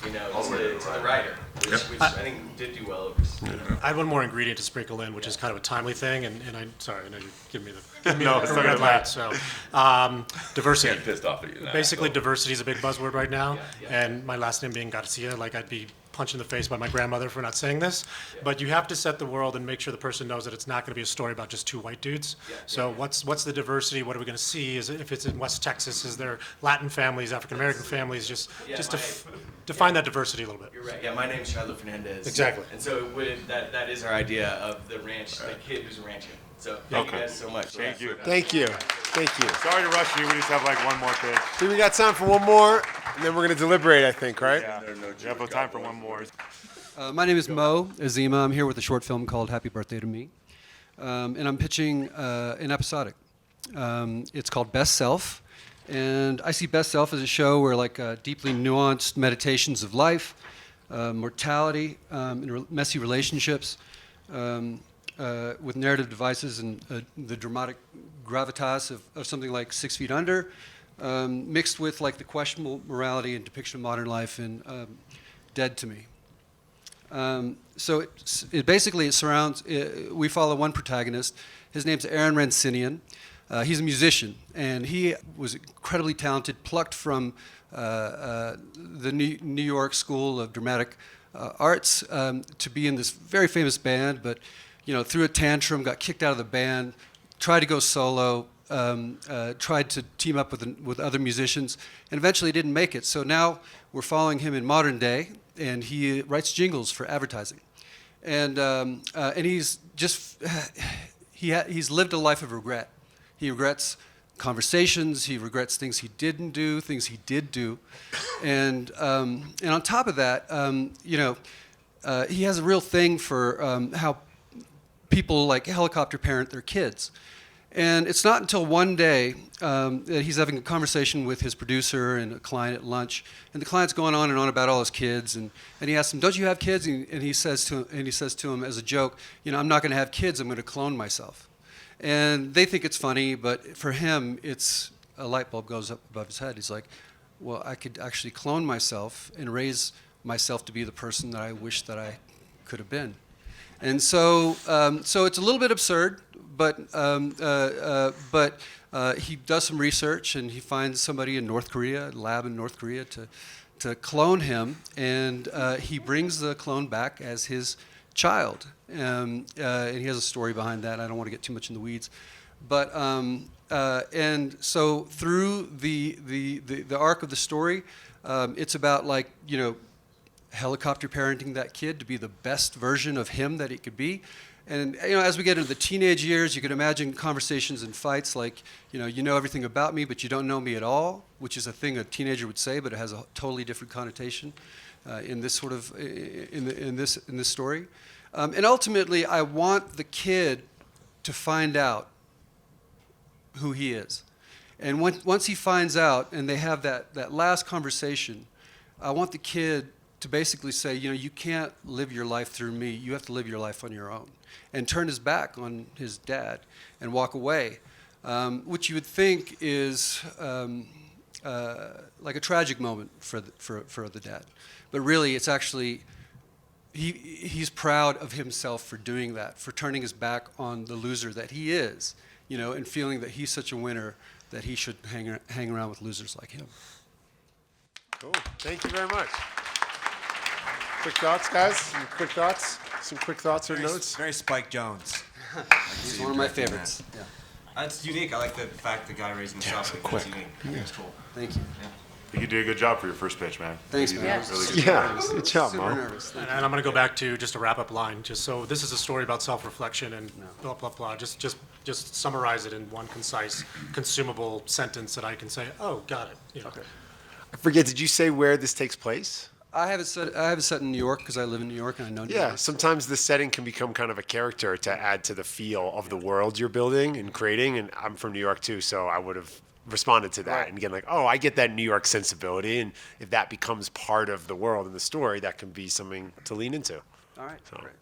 to the writer, which I think did do well overseas. I had one more ingredient to sprinkle in, which is kind of a timely thing, and I know you're giving me the No, it's not red gonna light. So, diversity. I'm getting pissed off at you now. Basically, diversity is a big buzzword right now, and my last name being Garcia, like I'd be punched in the face by my grandmother for not saying this. But you have to set the world and make sure the person knows that it's not going to be a story about just two white dudes. So what's the diversity? What are we going to see? Is it, if it's in West Texas, is there Latin families, African American families? Just to define that diversity a little bit. You're right. Yeah, my name's Charlotte Fernandez. Exactly. And so that is our idea of the ranch, the kid who's ranching. So thank you guys so much. Thank you. Thank you. Thank you. Sorry to rush you. We just have like one more pitch. So we got time for one more, and then we're going to deliberate, I think, right? Yeah. We have time for one more. My name is Mo Azima. I'm here with a short film called Happy Birthday to Me. And I'm pitching an episodic. It's called Best Self. And I see Best Self as a show where like deeply nuanced meditations of life, mortality, and messy relationships, with narrative devices and the dramatic gravitas of something like 6 Feet Under, mixed with like the questionable morality and depiction of modern life in Dead to Me. So it basically surrounds, we follow one protagonist. His name's Aaron Rancinian. He's a musician, and he was incredibly talented, plucked from the New York School of Dramatic Arts to be in this very famous band, but threw a tantrum, got kicked out of the band, tried to go solo, tried to team up with other musicians, and eventually didn't make it. So now we're following him in modern day, and he writes jingles for advertising, and he's just he's lived a life of regret. He regrets conversations. He regrets things he didn't do, things he did do, and on top of that, he has a real thing for how people like helicopter parent their kids. And it's not until one day that he's having a conversation with his producer and a client at lunch, and the client's going on and on about all his kids, and he asks him, "Don't you have kids?" And he says to him as a joke, "I'm not going to have kids. I'm going to clone myself." And they think it's funny, but for him, it's a light bulb goes up above his head. He's like, "Well, I could actually clone myself and raise myself to be the person that I wish that I could have been." And so it's a little bit absurd, but he does some research, and he finds somebody in North Korea, a lab in North Korea, to clone him, and he brings the clone back as his child. And he has a story behind that. I don't want to get too much in the weeds, but and so through the arc of the story, it's about helicopter parenting that kid to be the best version of him that he could be. And as we get into the teenage years, you can imagine conversations and fights like, you know everything about me, but you don't know me at all, which is a thing a teenager would say, but it has a totally different connotation in this sort of in this story. And ultimately, I want the kid to find out who he is. And once he finds out, and they have that last conversation, I want the kid to basically say, you can't live your life through me. You have to live your life on your own. And turn his back on his dad and walk away, which you would think is like a tragic moment for the dad. But really, it's actually, he's proud of himself for doing that, for turning his back on the loser that he is. and feeling that he's such a winner that he should hang around with losers like him. Cool. Thank you very much. Quick thoughts, guys? Some quick thoughts? Some quick thoughts or notes? Very Spike Jones. He's one of my favorites. Yeah. That's unique. I like the fact the guy raising the shot. That's unique. I think it's cool. Thank you. I think you did a good job for your first pitch, man. Thanks, You man. did a really good Yeah, job. good job, Super Mo. nervous. And I'm going to go back to just a wrap-up line. So this is a story about self-reflection and blah, blah, blah. Just summarize it in one concise, consumable sentence that I can say, oh, got it. Okay. I forget, did you say where this takes place? I have it set in New York because I live in New York and I know New Yeah, York. sometimes the setting can become kind of a character to add to the feel of the world you're building and creating. And I'm from New York too, so I would have responded to that and get like, oh, I get that New York sensibility. And if that becomes part of the world and the story, that can be something to lean into. All right, So. great.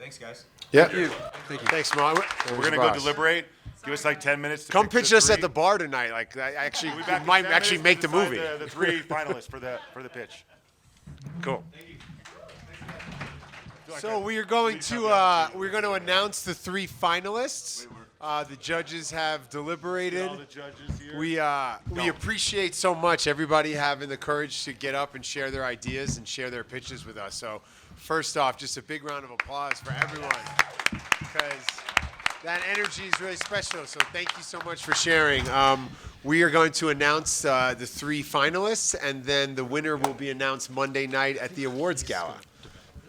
Thanks, guys. Yeah. Thank you. Thank you. Thanks, Mo. We're going to go deliberate. Give us like 10 minutes to Come pick pitch the us at three. the bar tonight. Like, I actually We'll be back in might 10 actually minutes make to the decide movie. The three finalists for the pitch. Cool. So we are going to announce the three finalists. The judges have deliberated. All the judges here. We appreciate so much everybody having the courage to get up and share their ideas and share their pitches with us. So first off, just a big round of applause for everyone, because that energy is really special. So thank you so much for sharing. We are going to announce the three finalists, and then the winner will be announced Monday night at the awards gala.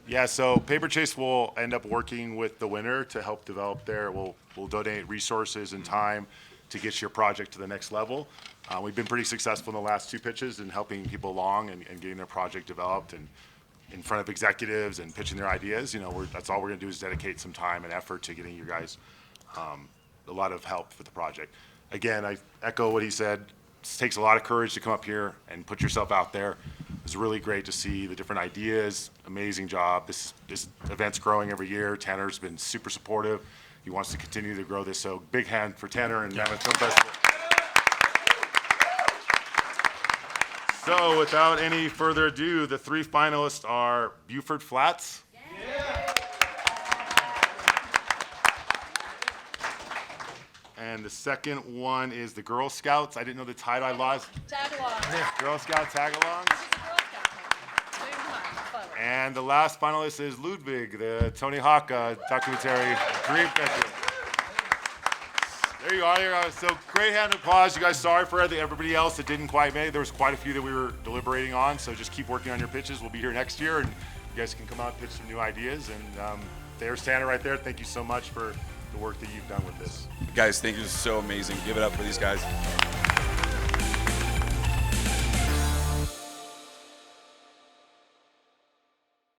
Yeah, so PaperChase will end up working with the winner to help develop we'll donate resources and time to get your project to the next level. We've been pretty successful in the last two pitches in helping people along and getting their project developed and in front of executives and pitching their ideas. That's all we're gonna do is dedicate some time and effort to getting you guys a lot of help for the project. Again, I echo what he said. It takes a lot of courage to come up here and put yourself out there. It's really great to see the different ideas. Amazing job. This event's growing every year. Tanner's been super supportive. He wants to continue to grow this. So big hand for Tanner and Mammoth Film Festival. So without any further ado, the three finalists are Buford Flats. And the second one is the Girl Scouts. I didn't know the title. I lost. Tagalongs. Girl Scout Tagalongs. And the last finalist is Ludwig, the Tony Hawk documentary Dream Catcher. There you are. So great hand of applause. You guys, sorry for everybody else that didn't quite make it. There was quite a few that we were deliberating on. So just keep working on your pitches. We'll be here next year, and you guys can come out and pitch some new ideas. And there's Tanner right there. Thank you so much for the work that you've done with this. Guys, thank you. This is so amazing. Give it up for these guys.